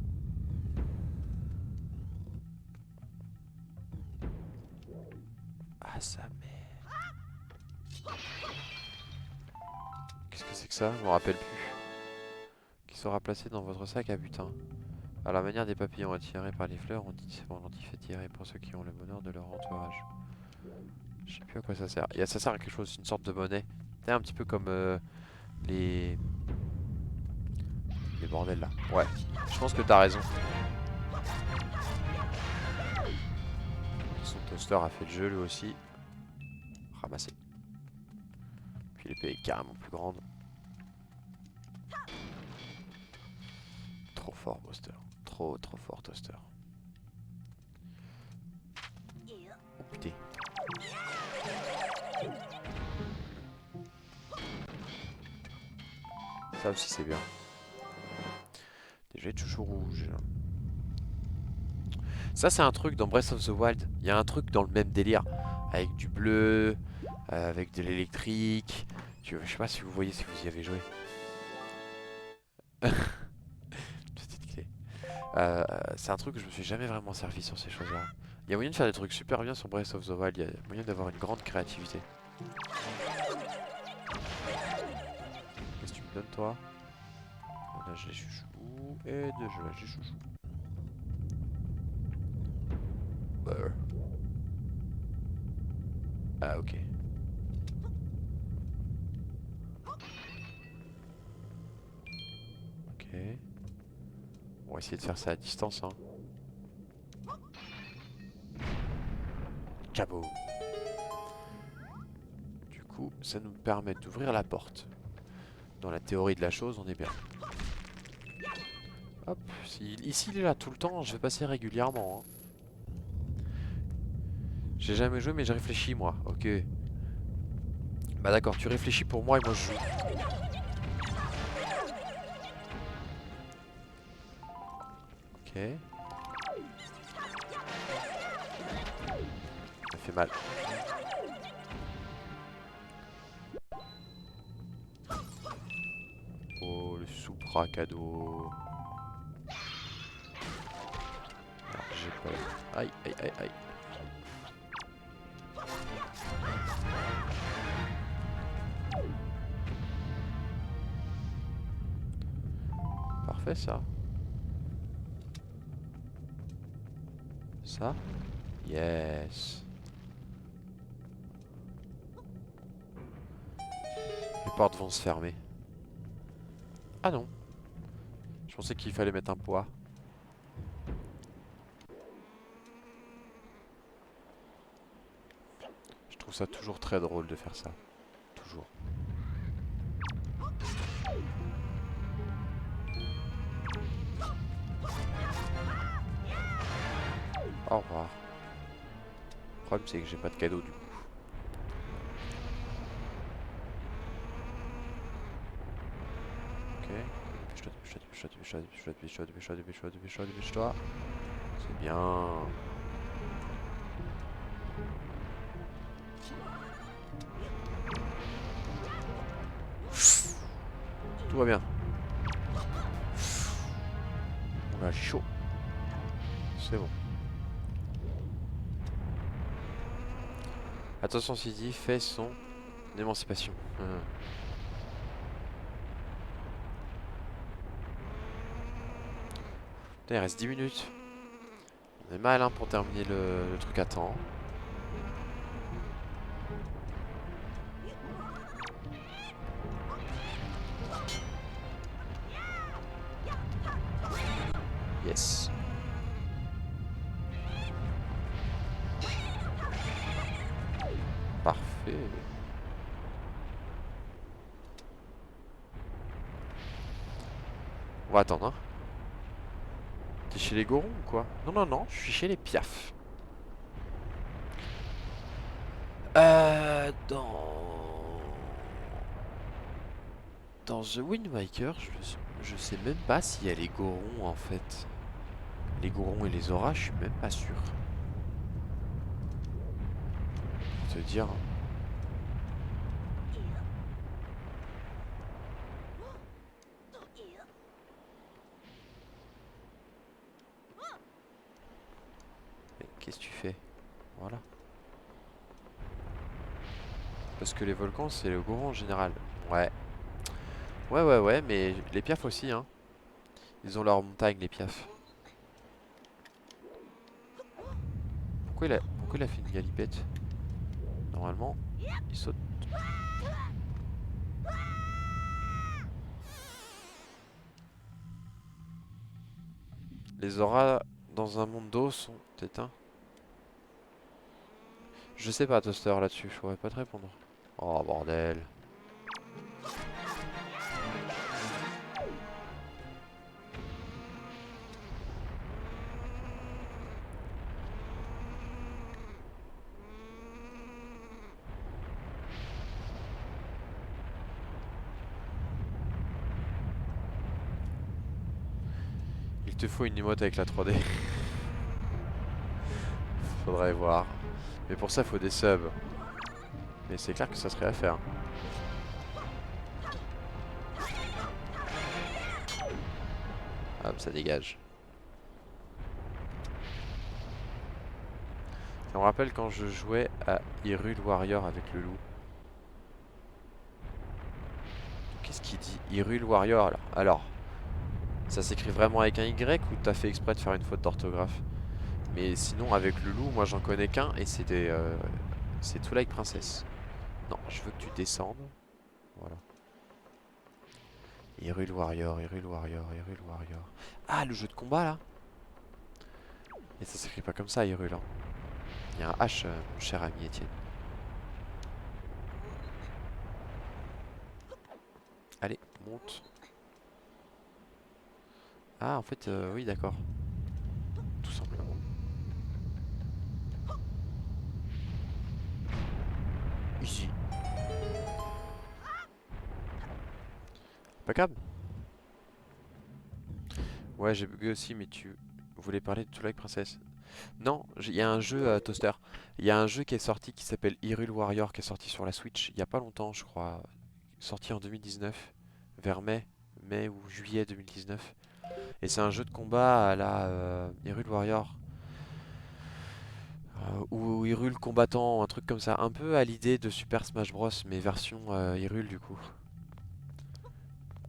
Ah sa mère. Qu'est-ce que c'est que ça? Je me rappelle plus. Qui sera placé dans votre sac à butin. À la manière des papillons attirés par les fleurs, on dit pendentif attiré pour ceux qui ont le bonheur de leur entourage. Je sais plus à quoi ça sert. Ça sert à quelque chose, une sorte de monnaie. C'est un petit peu comme les... les bordels là. Ouais, je pense que t'as raison. Son toaster a fait le jeu lui aussi. Ramasser. Puis l'épée est carrément plus grande. Trop fort, Toaster. Trop fort, Toaster. Oh putain. Ça aussi c'est bien. Des jets de chouchou rouge. Ça c'est un truc dans Breath of the Wild. Il y a un truc dans le même délire. Avec du bleu, avec de l'électrique. Je sais pas si vous voyez si vous y avez joué. Petite clé. C'est un truc que je me suis jamais vraiment servi sur ces choses là. Il y a moyen de faire des trucs super bien sur Breath of the Wild. Il y a moyen d'avoir une grande créativité. Qu'est-ce que tu me donnes toi? On a gelé chouchou et de gelé chouchou. Ah ok. Ok. On va essayer de faire ça à distance hein. Cabot. Du coup, ça nous permet d'ouvrir la porte. Dans la théorie de la chose, on est bien. Hop, ici il est là tout le temps, je vais passer régulièrement. Hein. J'ai jamais joué mais je réfléchis moi, ok. Bah d'accord, tu réfléchis pour moi et moi je joue. Ok. Ça fait mal. Oh, le Supra cadeau. Ah, j'ai pas... Aïe, aïe, aïe, aïe. Parfait ça. Ça. Yes. Les portes vont se fermer. Ah non. Je pensais qu'il fallait mettre un poids. Je trouve ça toujours très drôle de faire ça. Toujours. Au revoir. Le problème c'est que j'ai pas de cadeau du coup. Ok. Dépêche-toi. C'est bien. Tout va bien. On a chaud. C'est bon. Attention, Sidi fait son émancipation. Putain, il reste 10 minutes. On est mal hein, pour terminer le truc à temps. Yes. Parfait. On va attendre. Hein. T'es chez les Gorons ou quoi? Non, non, non, je suis chez les Piaf. Dans The Wind Waker, je sais même pas s'il y a les Gorons en fait. Les Gorons et les Auras, je suis même pas sûr. Pour te dire. Mais qu'est-ce que tu fais? Voilà. Parce que les volcans, c'est le Goron en général. Ouais. Ouais, mais les Piaf aussi, hein. Ils ont leur montagne, les Piaf. Pourquoi il a fait une galipette? Normalement, il saute. Les auras dans un monde d'eau sont éteints. Je sais pas, Toaster, là-dessus. Je pourrais pas te répondre. Oh, bordel. Il te faut une emote avec la 3D. Faudrait voir. Mais pour ça, il faut des subs. Mais c'est clair que ça serait à faire. Hop, ça dégage. Ça me rappelle quand je jouais à Hyrule Warrior avec le loup. Qu'est-ce qu'il dit? Hyrule Warrior alors, ça s'écrit vraiment avec un Y ou t'as fait exprès de faire une faute d'orthographe? Mais sinon avec le loup, moi j'en connais qu'un et c'est Twilight Princess. Non, je veux que tu descendes. Voilà. Hyrule Warrior, Hyrule Warrior, Hyrule Warrior. Ah, le jeu de combat là? Et ça s'écrit pas comme ça, Hyrule. Hein. Il y a un H, mon cher ami Étienne. Allez, monte. Ah, en fait, oui, d'accord. Tout simplement. Easy. Impeccable. Ouais, j'ai bugué aussi, mais tu voulais parler de Twilight Princess. Non, il y a un jeu Toaster. Il y a un jeu qui est sorti qui s'appelle Hyrule Warrior qui est sorti sur la Switch il y a pas longtemps, je crois. Sorti en 2019, vers mai ou juillet 2019. Et c'est un jeu de combat à la Hyrule Warrior. Ou Hyrule combattant, un truc comme ça. Un peu à l'idée de Super Smash Bros, mais version Hyrule du coup.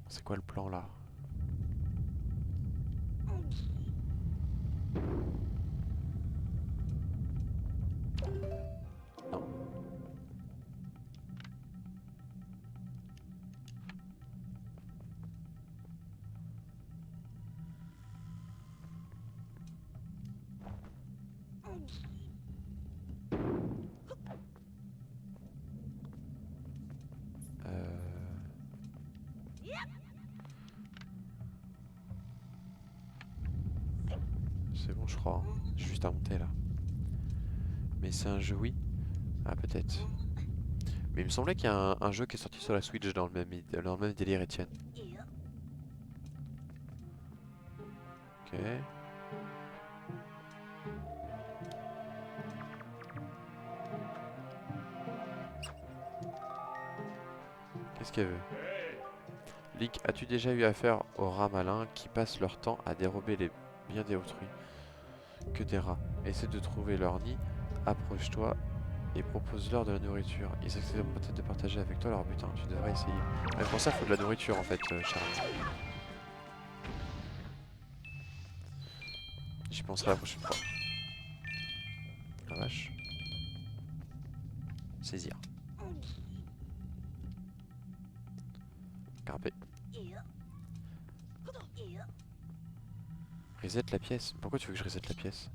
C'est quoi le plan là? Non. Euh, C'est bon, je crois, hein. J'ai juste à monter là. Mais c'est un jeu, oui? Ah, peut-être. Mais il me semblait qu'il y a un jeu qui est sorti sur la Switch dans le même délire, Etienne. Ok. Qu'est-ce qu'elle veut? Link, as-tu déjà eu affaire aux rats malins qui passent leur temps à dérober les biens des autrui? Que des rats. Essaie de trouver leur nid, approche-toi et propose-leur de la nourriture. Ils acceptent peut-être de partager avec toi leur butin, tu devrais essayer. Mais pour ça, il faut de la nourriture en fait, Charles. J'y penserai la prochaine fois. La vache. Saisir. Grimper. Reset la pièce. Pourquoi tu veux que je reset la pièce?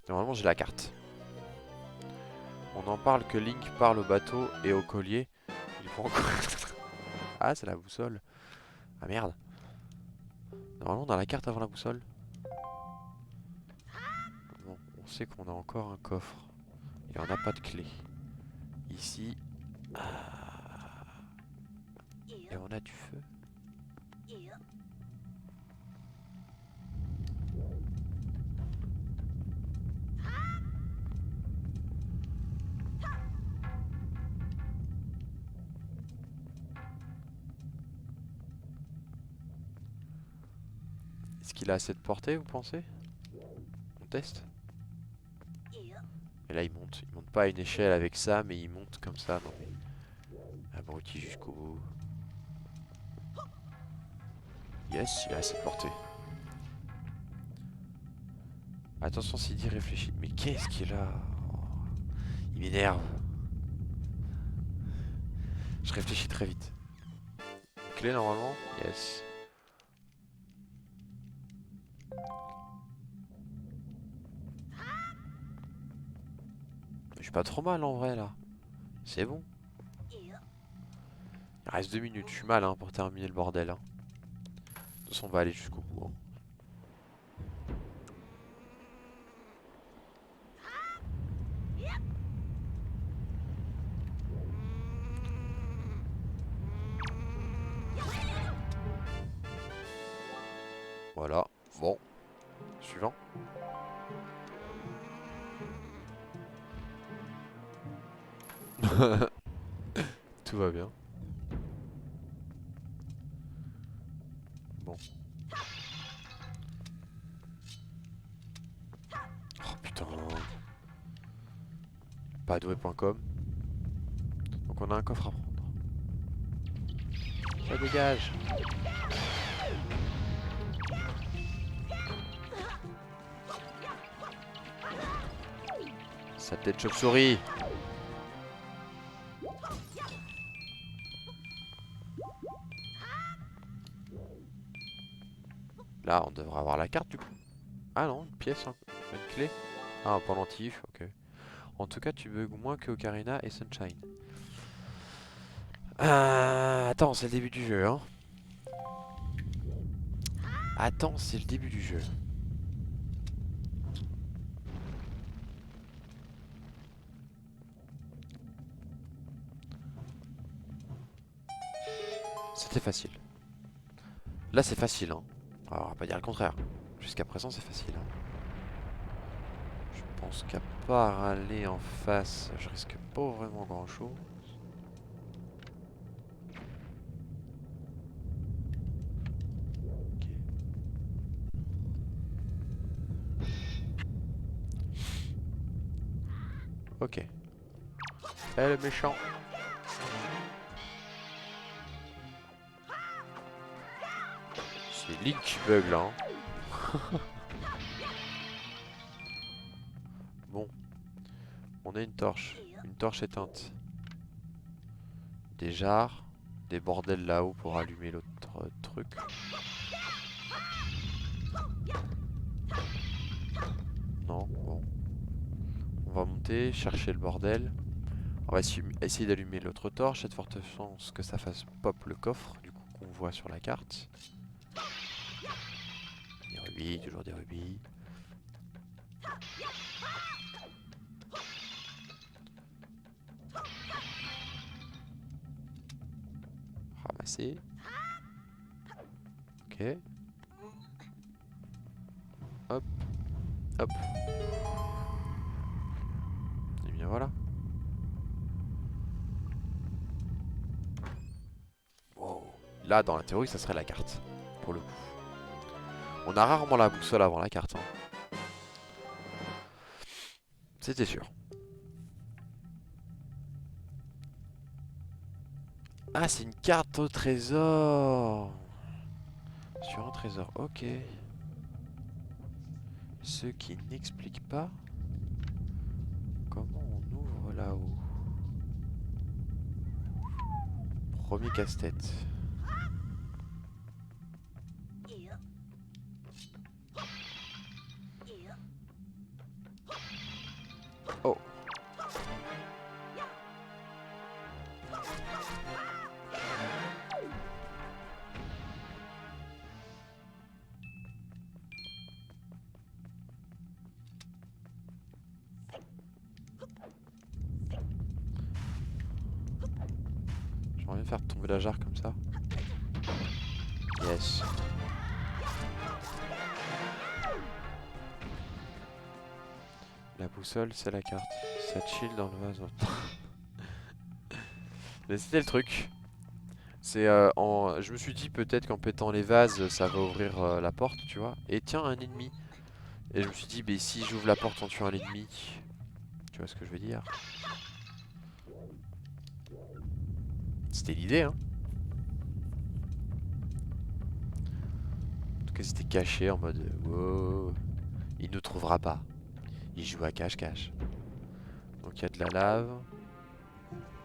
Normalement, j'ai la carte. On en parle que Link parle au bateau et au collier. Il faut encore... Ah, c'est la boussole. Ah merde. Normalement, on a la carte avant la boussole. Bon, on sait qu'on a encore un coffre. Et on n'a pas de clé. Ici. Ah. Et on a du feu. Est-ce qu'il a assez de portée, vous pensez? On teste? Et là, il monte. Il monte pas à une échelle avec ça, mais il monte comme ça. Non mais... Abruti jusqu'au bout. Yes, il a assez de portée. Attention, Sidi réfléchit. Mais qu'est-ce qu'il a? Oh, il m'énerve. Je réfléchis très vite. Clé normalement? Yes. Je suis pas trop mal en vrai là. C'est bon. Il reste 2 minutes. Je suis mal hein, pour terminer le bordel. Hein. De toute façon, on va aller jusqu'au bout. Hein. Voilà. Bon. Suivant. Tout va bien. Bon. Oh putain. Padoué.com. Donc on a un coffre à prendre. Ça dégage. Sa tête chauve-souris. Là, on devrait avoir la carte du coup. Ah non, une pièce, hein. Une clé. Ah, un pendentif, ok. En tout cas, tu bugs moins que Ocarina et Sunshine. Attends, c'est le début du jeu, hein. Attends, c'est le début du jeu. C'était facile. Là, c'est facile, hein. Alors, on va pas dire le contraire. Jusqu'à présent, c'est facile, hein. Je pense qu'à part aller en face, je risque pas vraiment grand chose. Ok. Eh, le méchant. C'est Link qui bug là, hein. Bon, on a une torche. Une torche éteinte. Des jarres. Des bordels là-haut pour allumer l'autre truc. Non, bon. On va monter, chercher le bordel. On va essayer d'allumer l'autre torche. Il y a de fortes chances que ça fasse pop le coffre, du coup, qu'on voit sur la carte. Des rubis, toujours des rubis. Ramasser. Ok. Hop. Hop. Et bien voilà. Wow. Là, dans la théorie, ça serait la carte. Pour le coup. On a rarement la boussole avant la carte, hein. C'était sûr. Ah, c'est une carte au trésor. Sur un trésor, ok. Ce qui n'explique pas comment on ouvre là-haut. Premier casse-tête. Oh. J'aimerais bien faire tomber la jarre comme ça. Yes. La boussole, c'est la carte. Ça chill dans le vase. Mais c'était le truc. C'est je me suis dit peut-être qu'en pétant les vases, ça va ouvrir la porte, tu vois. Et tiens, un ennemi. Et je me suis dit, mais si j'ouvre la porte en tuant l'ennemi, tu vois ce que je veux dire? C'était l'idée, hein. En tout cas, c'était caché en mode, wow, il nous trouvera pas. Il joue à cache-cache. Donc il y a de la lave.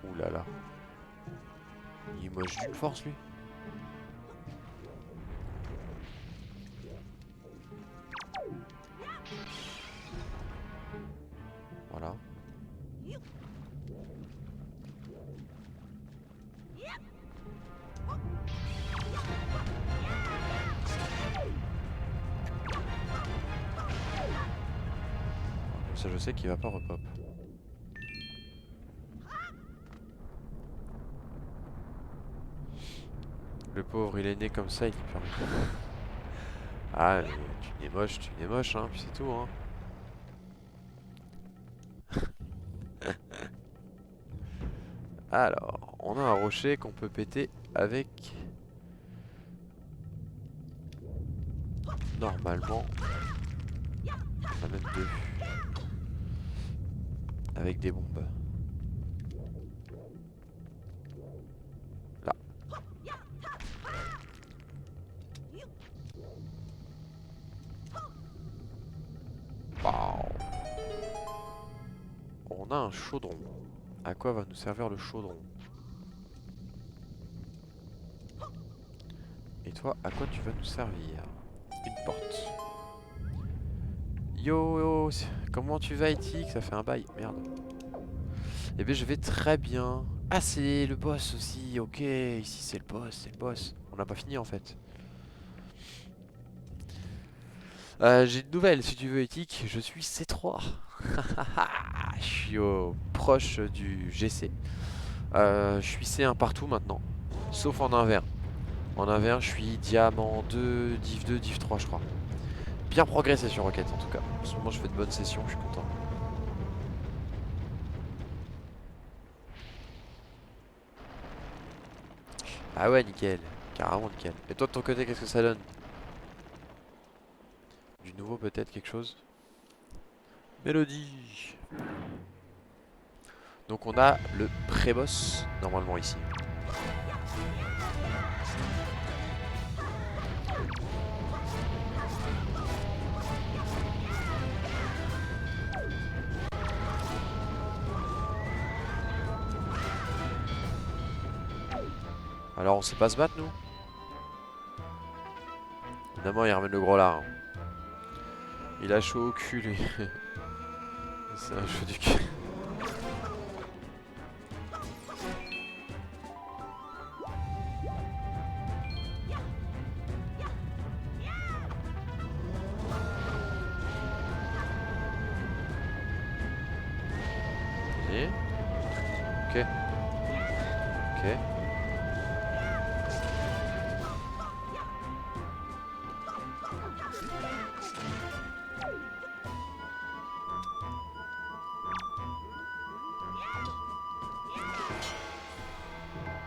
Ouh là là. Il est moche d'une force, lui. Voilà. Comme ça, je sais qu'il va pas repop. Le pauvre, il est né comme ça, il y peut rien. Ah, mais tu n'es moche, hein, puis c'est tout, hein. Alors, on a un rocher qu'on peut péter avec... Normalement... On a même deux. Avec des bombes. Là. Wow. On a un chaudron. À quoi va nous servir le chaudron? Et toi, à quoi tu vas nous servir? Une porte. Yo, comment tu vas, Ethic? Ça fait un bail, merde. Eh bien, je vais très bien. Ah, c'est le boss aussi, ok. Ici, c'est le boss, c'est le boss. On n'a pas fini en fait. J'ai une nouvelle si tu veux, Ethic. Je suis C3. Je suis proche du GC. Je suis C1 partout maintenant. Sauf en 1v1. En 1v1, je suis diamant 2, div 2, div 3, je crois. Bien progressé sur Rocket en tout cas. En ce moment, je fais de bonnes sessions, je suis content. Ah ouais, nickel. Carrément nickel. Et toi de ton côté, qu'est-ce que ça donne? Du nouveau peut-être, quelque chose? Mélodie. Donc on a le pré-boss normalement ici. Alors on sait pas se battre nous? Évidemment il ramène le gros là. Hein. Il a chaud au cul lui. C'est un chaud du cul. Et... Ok. Ok.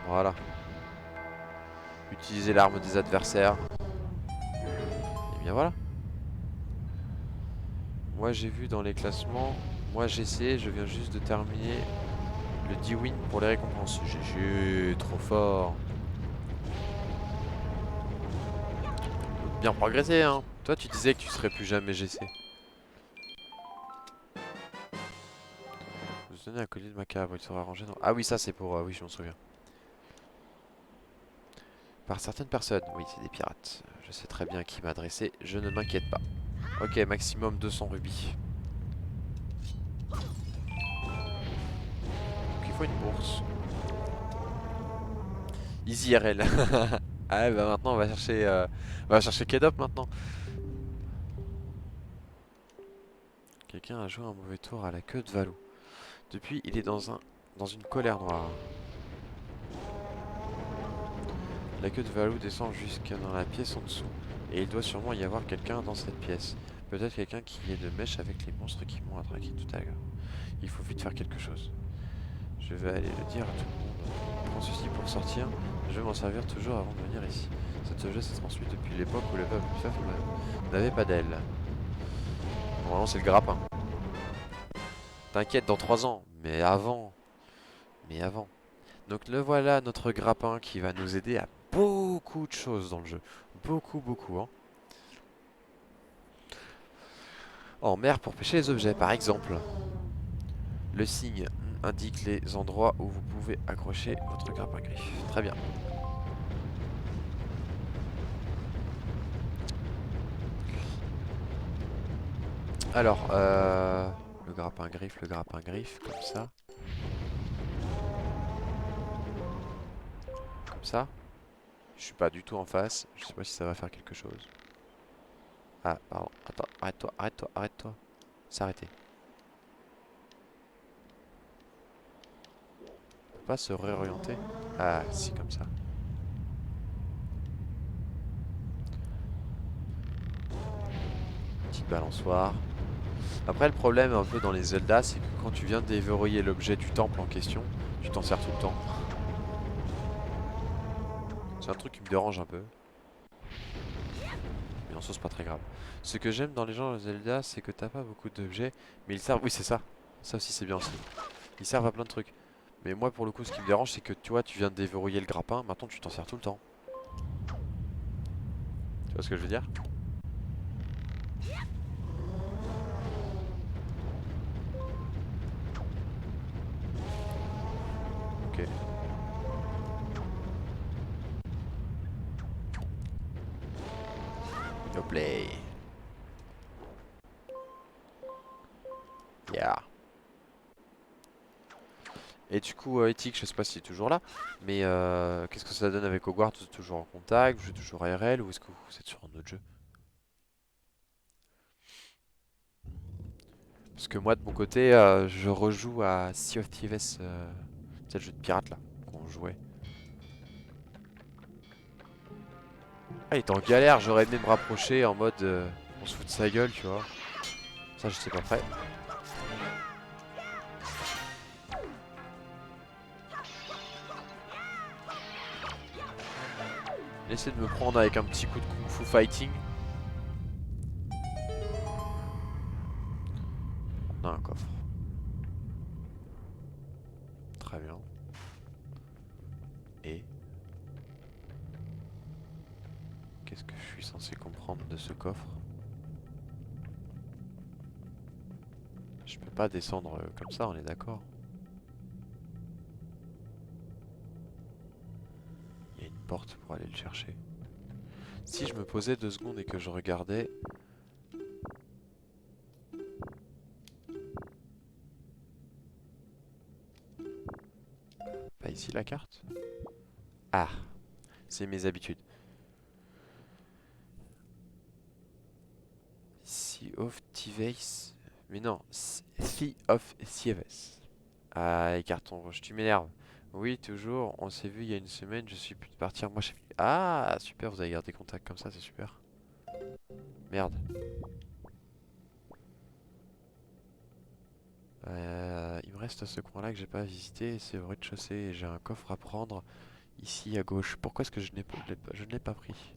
Voilà. Utiliser l'arme des adversaires. Et bien voilà. Moi j'ai vu dans les classements. Moi j'ai essayé, je viens juste de terminer le D-Win pour les récompenses. GG, trop fort. Bien progressé hein. Toi tu disais que tu serais plus jamais GC. Vous donnez un collier de macabre, il sera rangé dans... Ah oui ça c'est pour... oui je m'en souviens. Par certaines personnes, oui c'est des pirates. Je sais très bien à qui m'adresser, je ne m'inquiète pas. Ok, maximum 200 rubis. Donc il faut une bourse. Easy RL. Ah bah maintenant on va chercher Kedop maintenant. Quelqu'un a joué un mauvais tour à la queue de Valou. Depuis il est dans une colère noire. La queue de Valou descend jusqu'à dans la pièce en dessous. Et il doit sûrement y avoir quelqu'un dans cette pièce. Peut-être quelqu'un qui est de mèche avec les monstres qui m'ont attraqué tout à l'heure. Il faut vite faire quelque chose. Je vais aller le dire à tout le monde. Prends ceci pour sortir. Je vais m'en servir toujours avant de venir ici. Cet objet s'est transmis depuis l'époque où le peuple Faf n'avait pas d'aile. Normalement c'est le grappin. T'inquiète, dans 3 ans. Mais avant. Mais avant. Donc le voilà, notre grappin qui va nous aider à beaucoup de choses dans le jeu. Beaucoup, beaucoup. Hein. En mer pour pêcher les objets, par exemple. Le signe indique les endroits où vous pouvez accrocher votre grappin griffe. Très bien. Alors, le grappin griffe, comme ça. Comme ça. Je suis pas du tout en face. Je sais pas si ça va faire quelque chose. Ah, pardon. Attends, arrête-toi, arrête-toi, arrête-toi. S'arrêter. On peut pas se réorienter? Ah, si, comme ça. Petite balançoire. Après, le problème un peu dans les Zelda, c'est que quand tu viens de déverrouiller l'objet du temple en question, tu t'en sers tout le temps. C'est un truc qui me dérange un peu. Mais en soi, c'est pas très grave. Ce que j'aime dans les gens de Zelda, c'est que t'as pas beaucoup d'objets, mais ils servent. Oui, c'est ça. Ça aussi, c'est bien aussi. Ils servent à plein de trucs. Mais moi, pour le coup, ce qui me dérange, c'est que tu vois, tu viens de déverrouiller le grappin, maintenant tu t'en sers tout le temps. Tu vois ce que je veux dire? Ok. No play. Et du coup, Ethic, je sais pas s'il est toujours là, mais qu'est-ce que ça donne avec Hogwarts? Vous êtes toujours en contact, vous jouez toujours ARL ou est-ce que vous êtes sur un autre jeu? Parce que moi, de mon côté, je rejoue à Sea of Thieves, c'est le jeu de pirate là, qu'on jouait. Ah, il était en galère, j'aurais aimé me rapprocher en mode on se fout de sa gueule, tu vois. Ça, je sais pas prêt. Essayer de me prendre avec un petit coup de kung fu fighting. On a un coffre. Très bien. Et qu'est-ce que je suis censé comprendre de ce coffre? Je peux pas descendre comme ça, on est d'accord. Il y a une porte pour aller le chercher. Si je me posais 2 secondes et que je regardais... Pas ici la carte? Ah, c'est mes habitudes. Sea of Thieves. Mais non, Sea of Thieves. Ah, carton rouge, tu m'énerves. Oui, toujours, on s'est vu il y a une semaine, je suis plus de partir. Moi, je sais plus. Ah, super, vous avez gardé contact comme ça, c'est super. Merde. Il me reste ce coin-là que j'ai pas visité, c'est au rez-de-chaussée et j'ai un coffre à prendre ici à gauche. Pourquoi est-ce que je ne l'ai pas pris?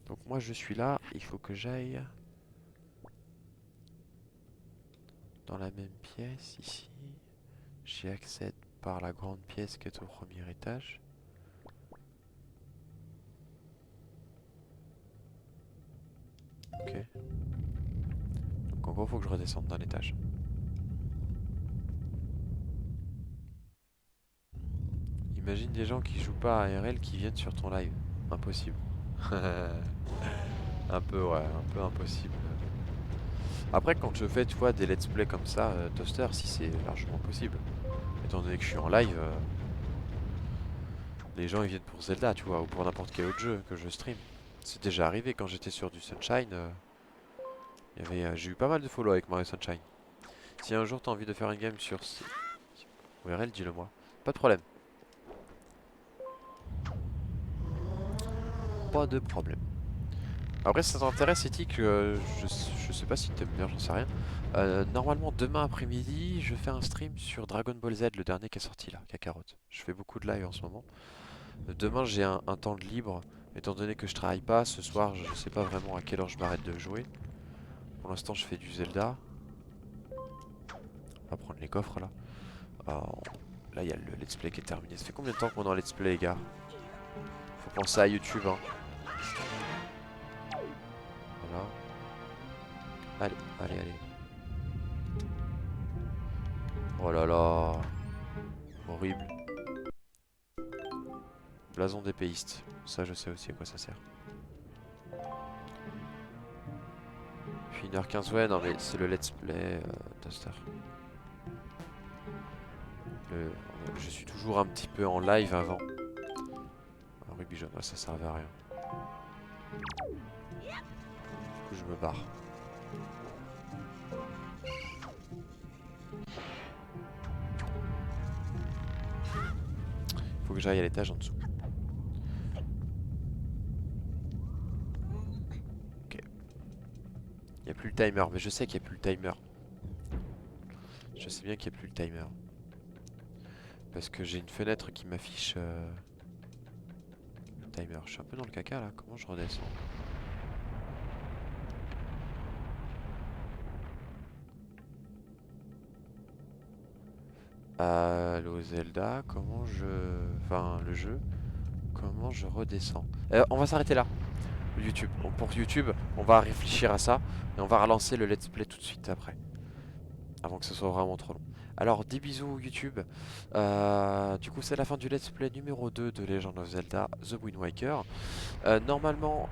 Donc moi je suis là, il faut que j'aille dans la même pièce ici. J'y accède par la grande pièce qui est au premier étage. Ok. Donc en gros faut que je redescende d'un étage. Imagine des gens qui jouent pas à ARL qui viennent sur ton live. Impossible. Un peu ouais, un peu impossible. Après quand je fais tu vois des let's play comme ça, Toaster, si c'est largement possible. Étant donné que je suis en live, les gens ils viennent pour Zelda tu vois, ou pour n'importe quel autre jeu que je stream. C'est déjà arrivé quand j'étais sur du Sunshine, j'ai eu pas mal de follow avec Mario Sunshine. Si un jour t'as envie de faire une game sur ORL, dis-le moi. Pas de problème. Pas de problème. Après, si ça t'intéresse, Ethic, je sais pas si t'aimes bien, j'en sais rien. Normalement, demain après-midi, je fais un stream sur Dragon Ball Z, le dernier qui est sorti là, Kakarot. Je fais beaucoup de live en ce moment. Demain, j'ai un temps de libre, étant donné que je travaille pas. Ce soir, je sais pas vraiment à quelle heure je m'arrête de jouer. Pour l'instant, je fais du Zelda. On va prendre les coffres là. Alors, là, il y a le let's play qui est terminé. Ça fait combien de temps qu'on est en let's play, les gars? Faut penser à YouTube, hein. Voilà. Allez, allez, allez. Oh là là. Horrible. Blason d'épéiste. Ça, je sais aussi à quoi ça sert. Puis 1h15, ouais, non mais c'est le let's play Toaster. Je suis toujours un petit peu en live avant. Un rugby jaune, ouais, ça servait à rien. Du coup, je me barre. Faut que j'aille à l'étage en dessous. Ok. Il n'y a plus le timer, mais je sais qu'il n'y a plus le timer. Je sais bien qu'il n'y a plus le timer. Parce que j'ai une fenêtre qui m'affiche le timer. Je suis un peu dans le caca là, comment je redescends? Allo Zelda, comment je... Enfin, le jeu. Comment je redescends? On va s'arrêter là. YouTube. Pour YouTube, on va réfléchir à ça. Et on va relancer le let's play tout de suite après. Avant que ce soit vraiment trop long. Alors, des bisous YouTube. Du coup, c'est la fin du let's play numéro 2 de Legend of Zelda The Wind Waker. Normalement,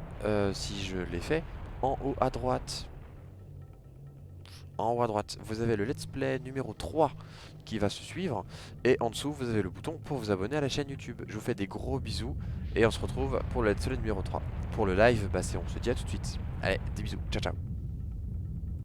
si je l'ai fait, en haut à droite, en haut à droite, vous avez le let's play numéro 3 qui va se suivre. Et en dessous, vous avez le bouton pour vous abonner à la chaîne YouTube. Je vous fais des gros bisous et on se retrouve pour le let's play numéro 3. Pour le live, bah, on se dit à tout de suite. Allez, des bisous, ciao ciao.